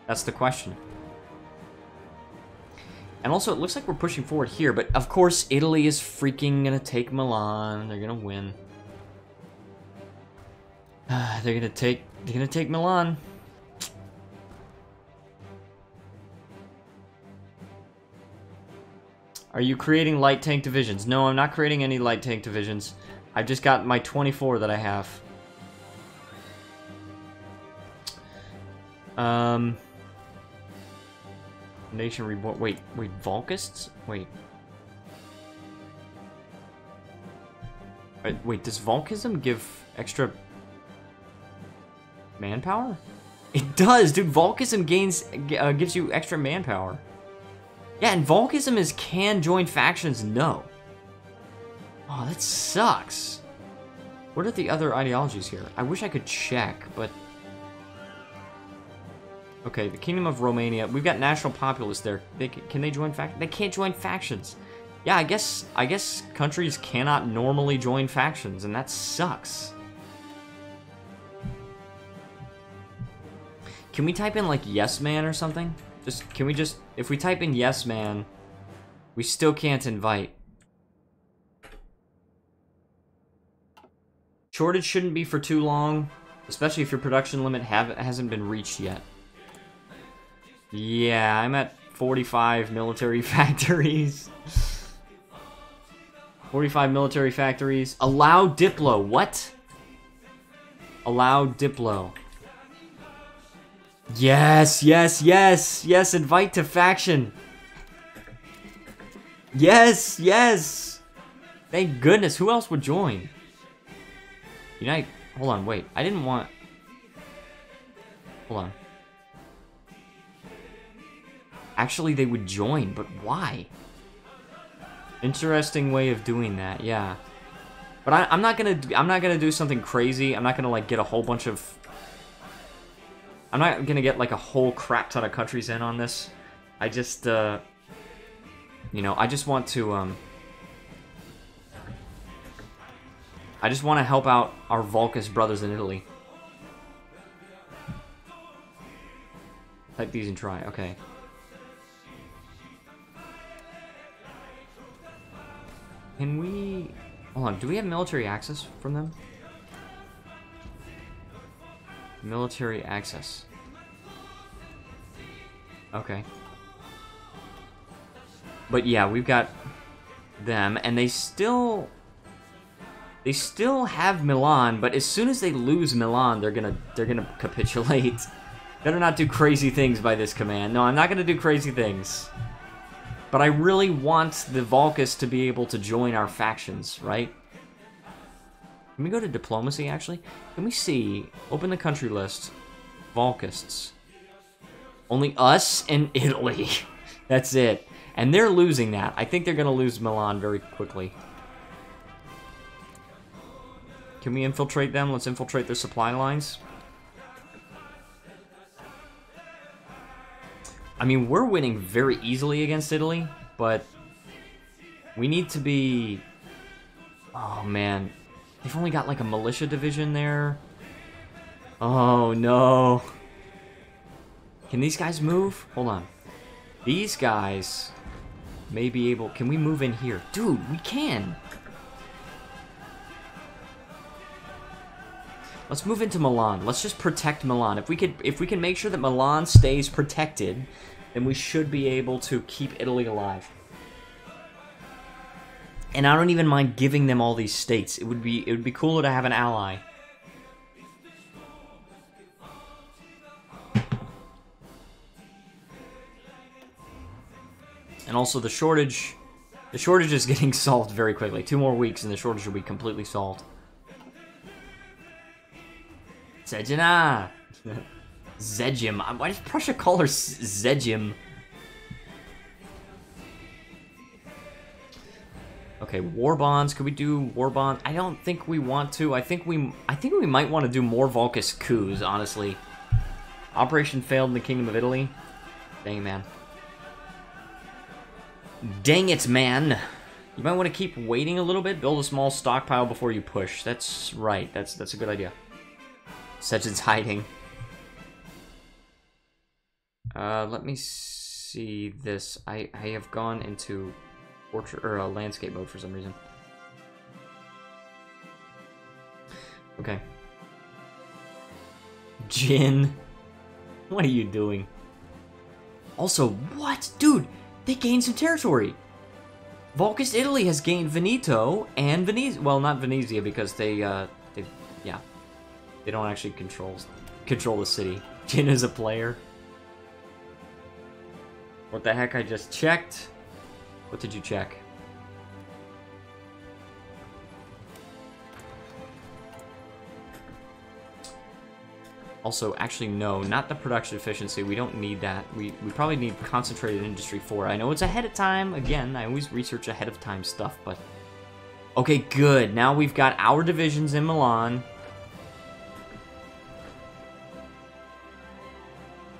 That's the question. And also, it looks like we're pushing forward here, but of course, Italy is freaking gonna take Milan. They're gonna win. They're gonna take Milan. Are you creating light tank divisions? No, I'm not creating any light tank divisions. I've just got my 24 that I have. Nation reborn. Wait, Valkists? Wait. Wait, does Valkism give extra manpower? It does, dude. Valkism gives you extra manpower. Yeah, and Valkism is can join factions. No. Oh, that sucks. What are the other ideologies here? I wish I could check, but. Okay, the Kingdom of Romania. We've got National Populace there. Can they join factions? They can't join factions. Yeah, I guess countries cannot normally join factions, and that sucks. Can we type in like yes man or something? If we type in yes man, we still can't invite. Shortage shouldn't be for too long, especially if your production limit hasn't been reached yet. Yeah, I'm at 45 military factories. 45 military factories. Allow Diplo. What? Allow Diplo. Yes, yes, yes, yes, invite to faction. Yes, yes. Thank goodness. Who else would join? Unite. Hold on, wait. I didn't want... Hold on. Actually, they would join, but why? Interesting way of doing that, yeah. But I'm not gonna do something crazy. I'm not gonna like get a whole bunch of... I'm not gonna get like a whole crap ton of countries in on this. I just, you know, I just want to, I just want to help out our Valkist brothers in Italy. Type these and try. Okay. Can we... Hold on. Do we have military access from them? Military access. Okay. But yeah, we've got them, and they still have Milan, but as soon as they lose Milan, they're gonna capitulate. Better not do crazy things by this command. No, I'm not gonna do crazy things. But I really want the Valkist to be able to join our factions, right? Can we go to diplomacy, actually? Can we see... Open the country list. Valkists. Only us and Italy. That's it. And they're losing that. I think they're going to lose Milan very quickly. Can we infiltrate them? Let's infiltrate their supply lines. I mean, we're winning very easily against Italy, but we need to be... Oh, man. They've only got, like, a militia division there. Oh, no. Can these guys move? Hold on. These guys may be able... Can we move in here? Dude, we can. Let's move into Milan. Let's just protect Milan. If we can make sure that Milan stays protected, then we should be able to keep Italy alive. And I don't even mind giving them all these states. It would be cooler to have an ally. And also the shortage is getting solved very quickly. 2 more weeks and the shortage will be completely solved. Zejina! Zejim. Why does Prussia call her Zejim? Okay, war bonds. Could we do war bonds? I don't think we want to. I think we might want to do more Valkist coups, honestly. Operation failed in the Kingdom of Italy. Dang, man. Dang it, man. You might want to keep waiting a little bit. Build a small stockpile before you push. That's right. That's a good idea. Sejin's hiding. Let me see this. I have gone into portrait or landscape mode for some reason. Okay. Jin, what are you doing? Also, what? Dude, they gained some territory. Valkist Italy has gained Veneto and Venezia. Well, not Venezia because they don't actually control the city. Jin is a player. What the heck? I just checked. What did you check? Also, actually, no, not the production efficiency. We don't need that. We probably need concentrated industry 4. I know it's ahead of time. Again, I always research ahead of time stuff, but... Okay, good. Now we've got our divisions in Milan.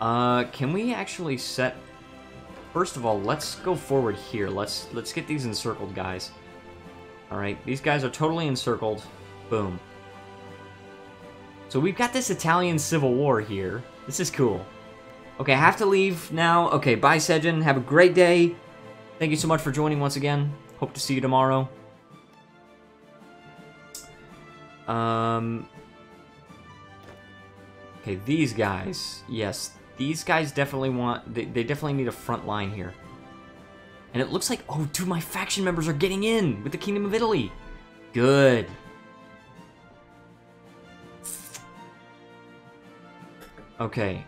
Can we actually set... First of all, let's go forward here. Let's get these encircled guys. Alright, these guys are totally encircled. Boom. So we've got this Italian Civil War here. This is cool. Okay, I have to leave now. Okay, bye, Sejin. Have a great day. Thank you so much for joining once again. Hope to see you tomorrow. Okay, these guys. Yes, these guys definitely want... They definitely need a front line here. And it looks like... Oh, dude, my faction members are getting in with the Kingdom of Italy. Good. Okay,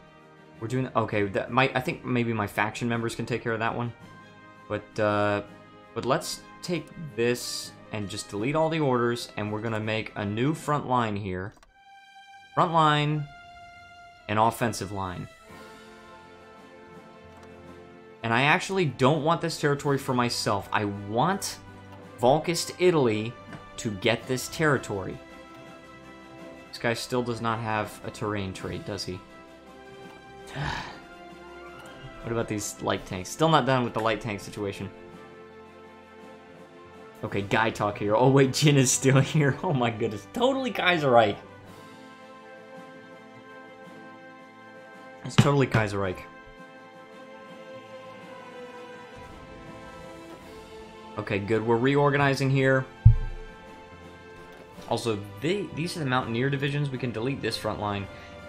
we're doing... Okay, I think maybe my faction members can take care of that one. But let's take this and just delete all the orders, and we're gonna make a new front line here. Front line and offensive line. And I actually don't want this territory for myself. I want Valkist Italy to get this territory. This guy still does not have a terrain trait, does he? What about these light tanks? Still not done with the light tank situation. Okay, guy talk here. Oh wait, Jin is still here. Oh my goodness. Totally Kaiserreich. It's totally Kaiserreich. Okay, good. We're reorganizing here. Also, these are the Mountaineer divisions. We can delete this front line.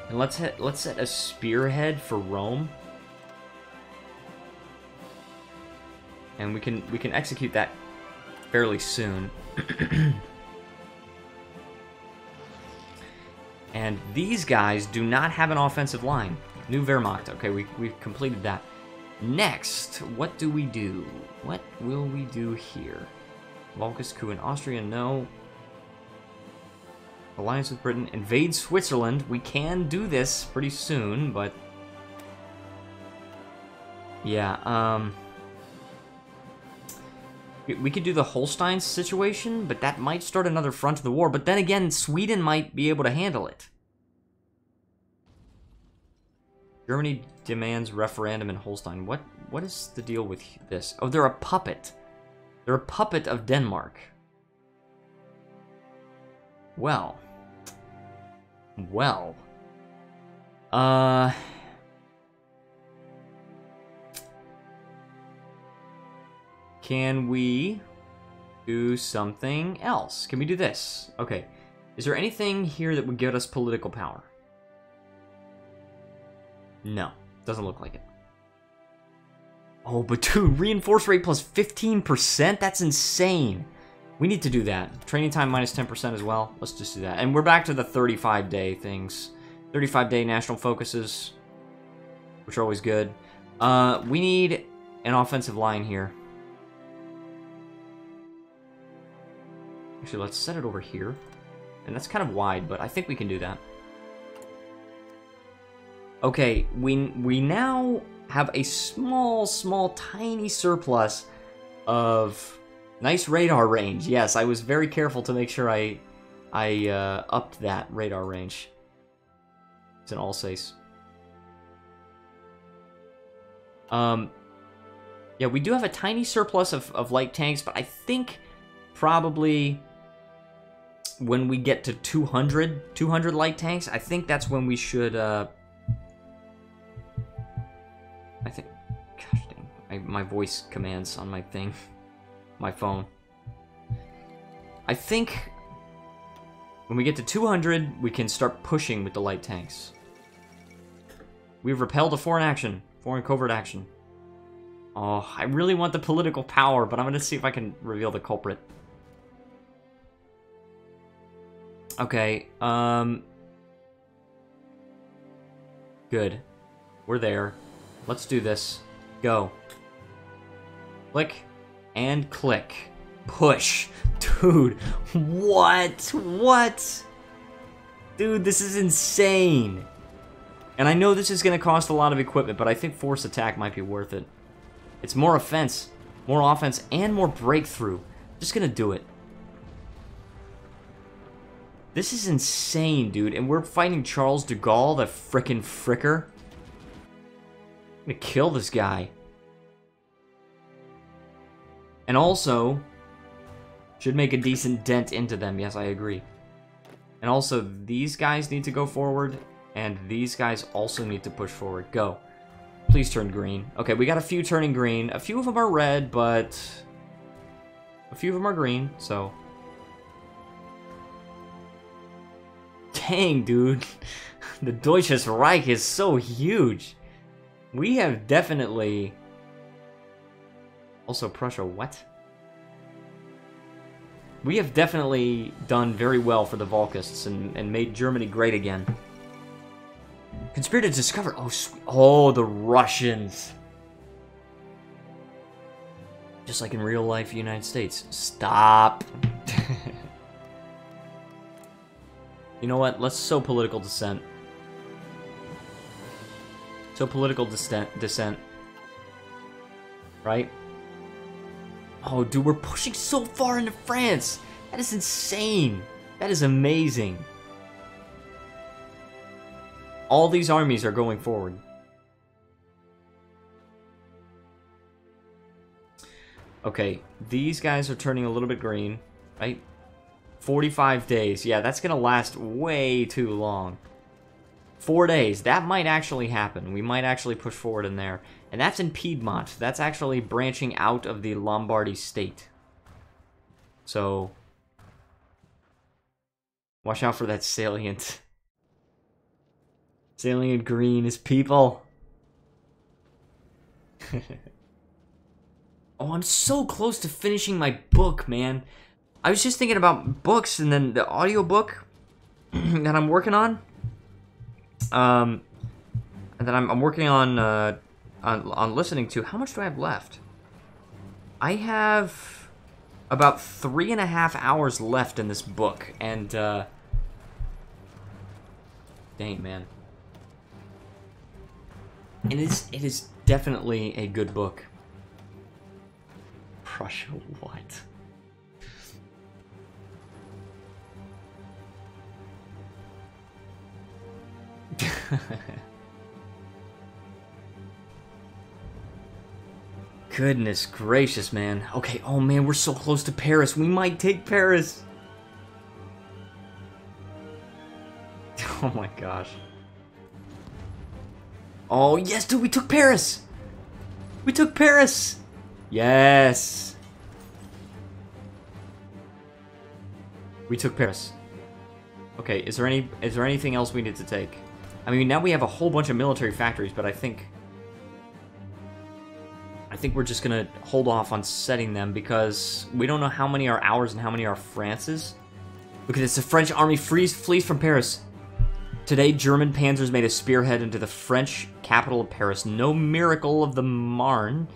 And let's set a spearhead for Rome. And we can execute that fairly soon. And these guys do not have an offensive line. New Wehrmacht. Okay, we've completed that. Next, what do we do? What will we do here? Valkist coup in Austria? No. Alliance with Britain. Invade Switzerland. We can do this pretty soon, but... yeah, we could do the Holstein situation, but that might start another front of the war. But then again, Sweden might be able to handle it. Germany demands referendum in Holstein. What is the deal with this? Oh, they're a puppet. They're a puppet of Denmark. Well. Can we do something else? Can we do this? Okay. Is there anything here that would give us political power? No. Doesn't look like it. Oh, but dude, reinforce rate plus 15%? That's insane. We need to do that. Training time minus 10% as well. Let's just do that. And we're back to the 35-day things. 35-day national focuses, which are always good. We need an offensive line here. Actually, let's set it over here. And that's kind of wide, but I think we can do that. Okay, we now have a small, tiny surplus of nice radar range. Yes, I was very careful to make sure I upped that radar range. It's an Alsace. Yeah, we do have a tiny surplus of light tanks, but I think probably when we get to 200 light tanks, I think that's when we should, I think, gosh dang, my voice commands on my thing, my phone. I think when we get to 200, we can start pushing with the light tanks. We've repelled a foreign covert action. Oh, I really want the political power, but I'm going to see if I can reveal the culprit. Okay, good. We're there. Let's do this. Go. Click and click. Push. Dude, what? What? Dude, this is insane. And I know this is going to cost a lot of equipment, but I think force attack might be worth it. It's more offense, and more breakthrough. Just going to do it. This is insane, dude. And we're fighting Charles de Gaulle, the frickin' fricker. I'm gonna kill this guy. And also, should make a decent dent into them. Yes, I agree. And also, these guys need to go forward. And these guys also need to push forward. Go. Please turn green. Okay, we got a few turning green. A few of them are red, but a few of them are green, so... Dang, dude. The Deutsches Reich is so huge. We have definitely... Also, Prussia, what? We have definitely done very well for the Valkists and made Germany great again. Conspired to discover... Oh, sweet. Oh, the Russians. Just like in real life United States. Stop. You know what? Let's sow political dissent. Sow political dissent. Right? Oh, dude, we're pushing so far into France. That is insane. That is amazing. All these armies are going forward. Okay, these guys are turning a little bit green, right? 45 days. Yeah, that's going to last way too long. 4 days. That might actually happen. We might actually push forward in there. And that's in Piedmont. That's actually branching out of the Lombardy state. So, watch out for that salient. Salient green is people. Oh, I'm so close to finishing my book, man. I was just thinking about books and then the audiobook that I'm working on. And then I'm working on listening to. How much do I have left? I have about 3.5 hours left in this book, and dang, man. It is definitely a good book. Prussia, what? Goodness gracious, man. Okay, oh man, we're so close to Paris. We might take Paris. Oh my gosh. Oh, yes, dude, we took Paris! We took Paris! Yes! We took Paris. Okay, is there anything else we need to take? I mean, now we have a whole bunch of military factories, but I think we're just gonna hold off on setting them because we don't know how many are ours and how many are France's. Look at this, the French army flees from Paris. Today, German panzers made a spearhead into the French capital of Paris. No miracle of the Marne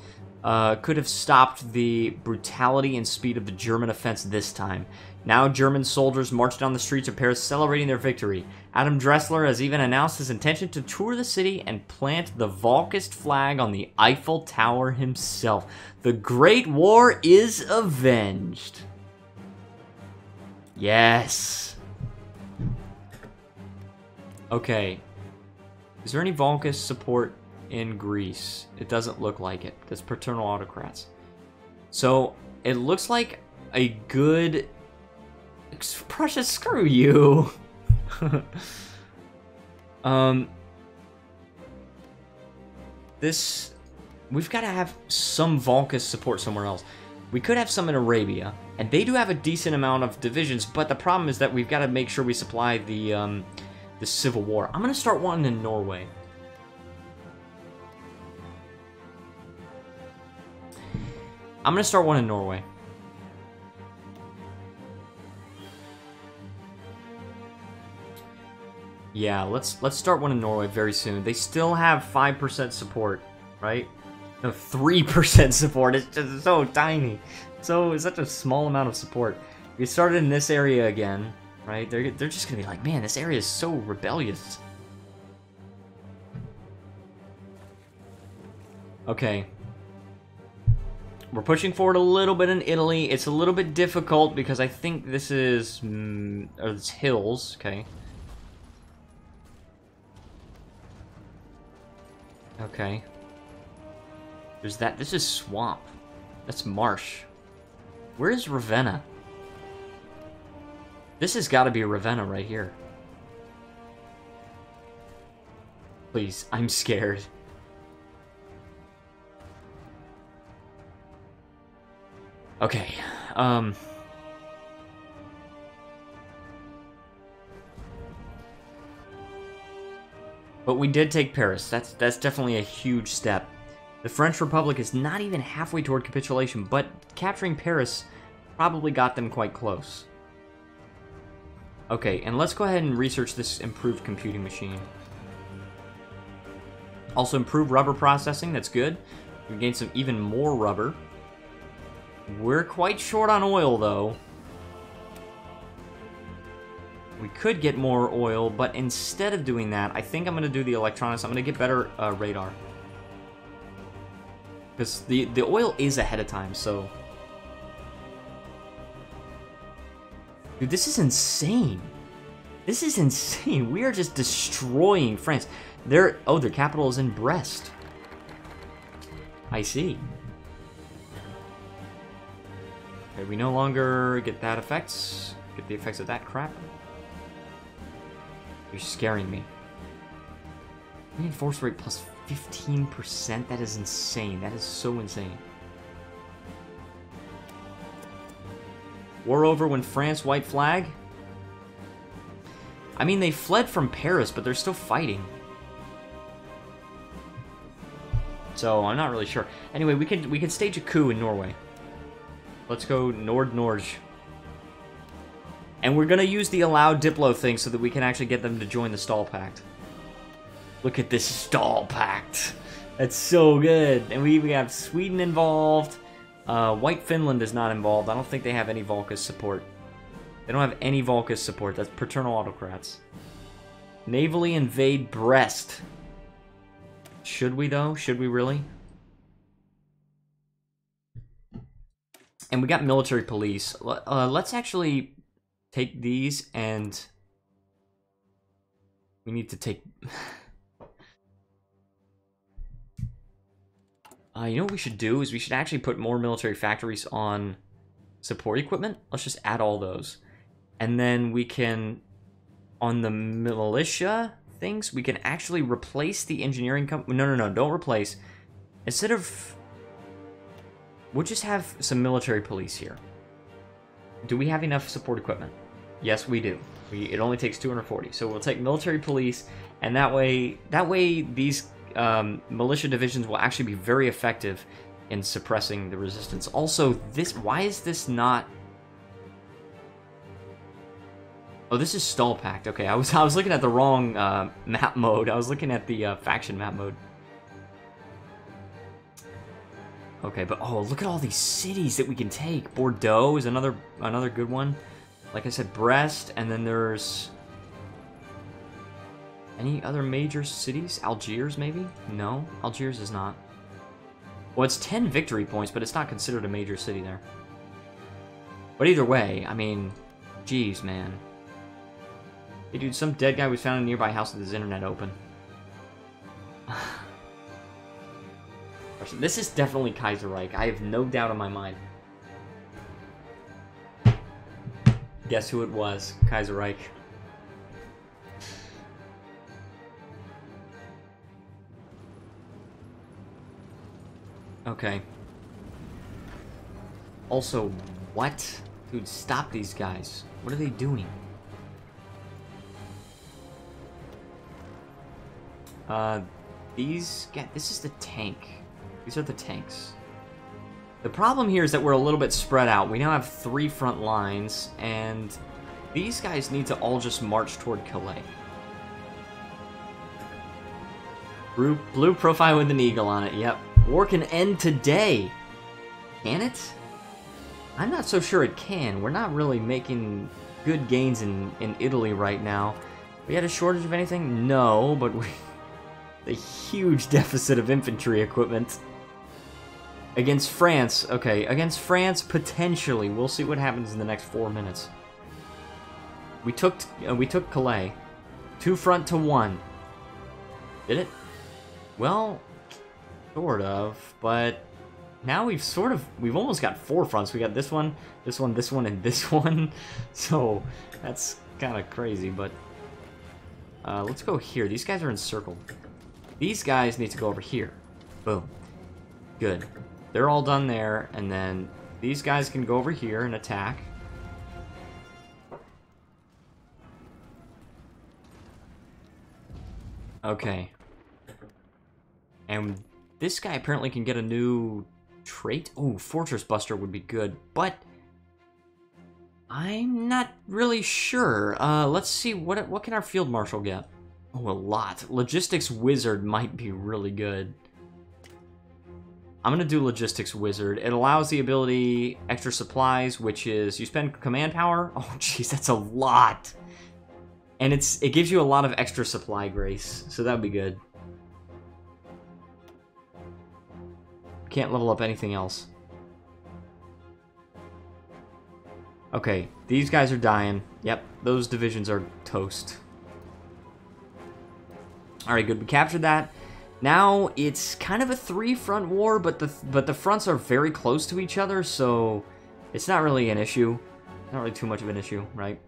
could have stopped the brutality and speed of the German offense this time. Now German soldiers march down the streets of Paris celebrating their victory. Adam Dressler has even announced his intention to tour the city and plant the Valkist flag on the Eiffel Tower himself. The Great War is avenged. Yes. Okay. Is there any Valkist support in Greece? It doesn't look like it. That's paternal autocrats. So, it looks like a good... Prussia, screw you! This... We've got to have some Valkist support somewhere else. We could have some in Arabia, and they do have a decent amount of divisions, but the problem is that we've got to make sure we supply the Civil War. I'm going to start one in Norway. I'm going to start one in Norway. Yeah, let's start one in Norway very soon. They still have 5% support, right? No, 3% support. It's just so tiny. So it's such a small amount of support. We started in this area again, right? They're just gonna be like, man, this area is so rebellious. Okay. We're pushing forward a little bit in Italy. It's a little bit difficult because I think this is... it's hills, okay. Okay. There's that. This is swamp. That's marsh. Where is Ravenna? This has got to be Ravenna right here. Please, I'm scared. Okay, but we did take Paris. That's definitely a huge step. The French Republic is not even halfway toward capitulation, but capturing Paris probably got them quite close. Okay, and let's go ahead and research this improved computing machine. Also improved rubber processing, that's good. We gained some even more rubber. We're quite short on oil, though. We could get more oil, but instead of doing that, I think I'm going to do the electronics. I'm going to get better radar. Because the oil is ahead of time, so... Dude, this is insane. This is insane. We are just destroying France. Their capital is in Brest. I see. Okay, we no longer get that effects. Get the effects of that crap. You're scaring me. Reinforce rate plus 15%? That is insane. That is so insane. War over when France white flag? I mean, they fled from Paris, but they're still fighting. So, I'm not really sure. Anyway, we can stage a coup in Norway. Let's go Nord-Norge. And we're gonna use the allowed Diplo thing so that we can actually get them to join the Stall Pact. Look at this Stall Pact. That's so good. And we have Sweden involved. White Finland is not involved. I don't think they have any Valkist support. They don't have any Valkist support. That's paternal autocrats. Navally invade Brest. Should we, though? Should we really? And we got military police. Let's actually take these and... We need to take... you know what we should do is we should actually put more military factories on support equipment. Let's just add all those. And then we can, on the militia things, we can actually replace the engineering company. No, don't replace. Instead of... We'll just have some military police here. Do we have enough support equipment? Yes, we do. It only takes 240. So we'll take military police, and that way these militia divisions will actually be very effective in suppressing the resistance. Also, why is this not... Oh, this is Stall Pact. Okay, I was looking at the wrong map mode. I was looking at the faction map mode. Okay, but oh, look at all these cities that we can take. Bordeaux is another good one. Like I said, Brest, and then there's... Any other major cities? Algiers, maybe? No, Algiers is not. Well, it's 10 victory points, but it's not considered a major city there. But either way, I mean, geez, man. Hey, dude, some dead guy was found in a nearby house with his internet open. This is definitely Kaiserreich. I have no doubt in my mind. Guess who it was? Kaiserreich. Okay. Also, what? Dude, stop these guys. What are they doing? These guys... This is the tank. These are the tanks. The problem here is that we're a little bit spread out. We now have 3 front lines, and these guys need to all just march toward Calais. Blue profile with an eagle on it, yep. War can end today. Can it? I'm not so sure it can. We're not really making good gains in Italy right now. We had a shortage of anything? No, but we... a huge deficit of infantry equipment. Against France, okay, against France, potentially. We'll see what happens in the next 4 minutes. We took Calais. 2 front to 1. Did it? Well, sort of, but now we've almost got 4 fronts. We got this one, this one, this one, and this one. So, that's kind of crazy, but... let's go here. These guys are encircled. These guys need to go over here. Boom. Good. They're all done there, and then these guys can go over here and attack. Okay. And this guy apparently can get a new trait. Oh, Fortress Buster would be good, but I'm not really sure. Let's see, what can our Field Marshal get? Oh, a lot. Logistics Wizard might be really good. I'm going to do Logistics Wizard. It allows the ability Extra Supplies, which is you spend command power. Oh, jeez, that's a lot. And it gives you a lot of extra supply grace, so that would be good. Can't level up anything else. Okay, these guys are dying. Yep, those divisions are toast. Alright, good. We captured that. Now, it's kind of a 3-front war, but the fronts are very close to each other, so it's not really an issue. Not really too much of an issue, right?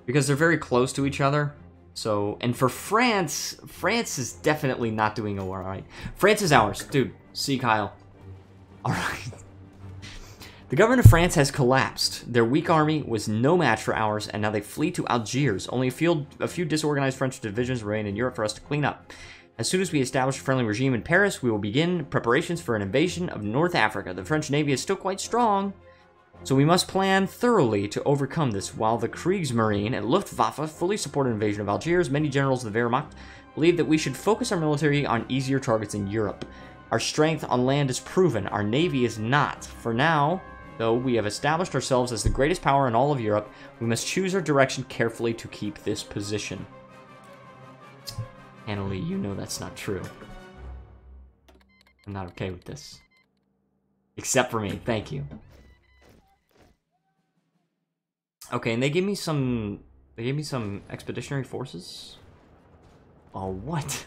Because they're very close to each other. So, and for France, France is definitely not doing alright. France is ours. Dude, see Kyle. Alright. The government of France has collapsed. Their weak army was no match for ours, and now they flee to Algiers. Only a few disorganized French divisions remain in Europe for us to clean up. As soon as we establish a friendly regime in Paris, we will begin preparations for an invasion of North Africa. The French Navy is still quite strong, so we must plan thoroughly to overcome this. While the Kriegsmarine and Luftwaffe fully support an invasion of Algiers, many generals of the Wehrmacht believe that we should focus our military on easier targets in Europe. Our strength on land is proven. Our navy is not. For now, though we have established ourselves as the greatest power in all of Europe, we must choose our direction carefully to keep this position. Annalie, you know that's not true. I'm not okay with this. Except for me. Thank you. Okay, and they gave me some... They gave me some expeditionary forces? Oh, what?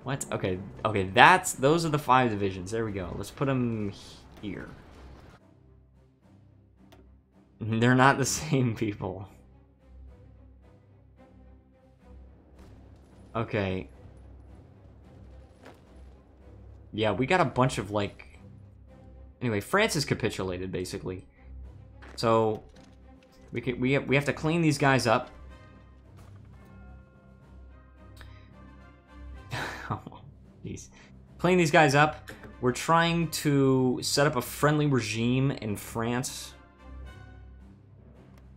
What? Okay, okay, those are the 5 divisions. There we go. Let's put them here. They're not the same people. Okay. Yeah, we got a bunch of, like... Anyway, France has capitulated, basically. So, we have to clean these guys up. Oh, jeez. Clean these guys up. We're trying to set up a friendly regime in France.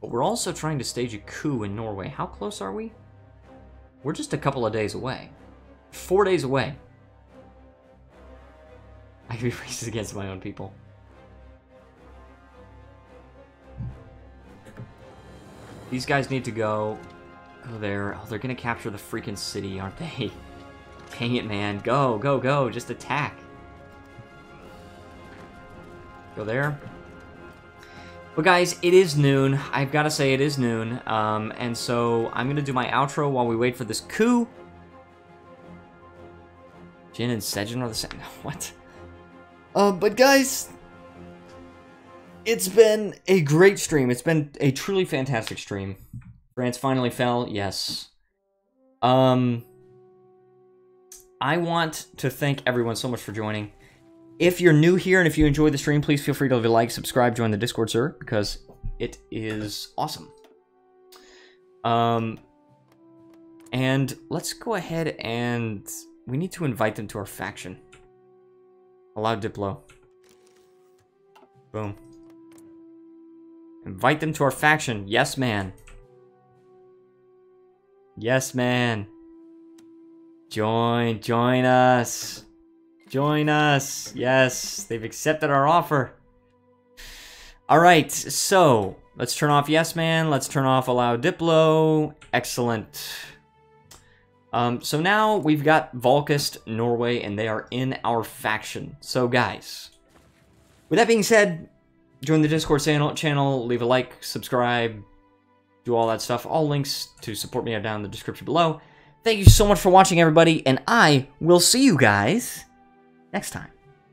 But we're also trying to stage a coup in Norway. How close are we? We're just a couple of days away. 4 days away. I could be racist against my own people. These guys need to go there. Oh, they're gonna capture the freaking city, aren't they? Dang it, man. Go, go, go. Just attack. Go there. But guys, it is noon. I've got to say it is noon. And so I'm going to do my outro while we wait for this coup. Jin and Sejin are the same. What? But guys, it's been a great stream. It's been a truly fantastic stream. France finally fell. Yes. I want to thank everyone so much for joining. If you're new here and if you enjoyed the stream, please feel free to leave a like, subscribe, join the Discord server, because it is awesome. And let's go ahead and... We need to invite them to our faction. Allow Diplo. Boom. Invite them to our faction. Yes, man. Yes, man. Join us. Join us. Yes, they've accepted our offer. Alright, so let's turn off Yes Man. Let's turn off Allow Diplo. Excellent. So now we've got Valkist, Norway, and they are in our faction. So guys, with that being said, join the Discord channel, leave a like, subscribe, do all that stuff. All links to support me are down in the description below. Thank you so much for watching, everybody, and I will see you guys next time.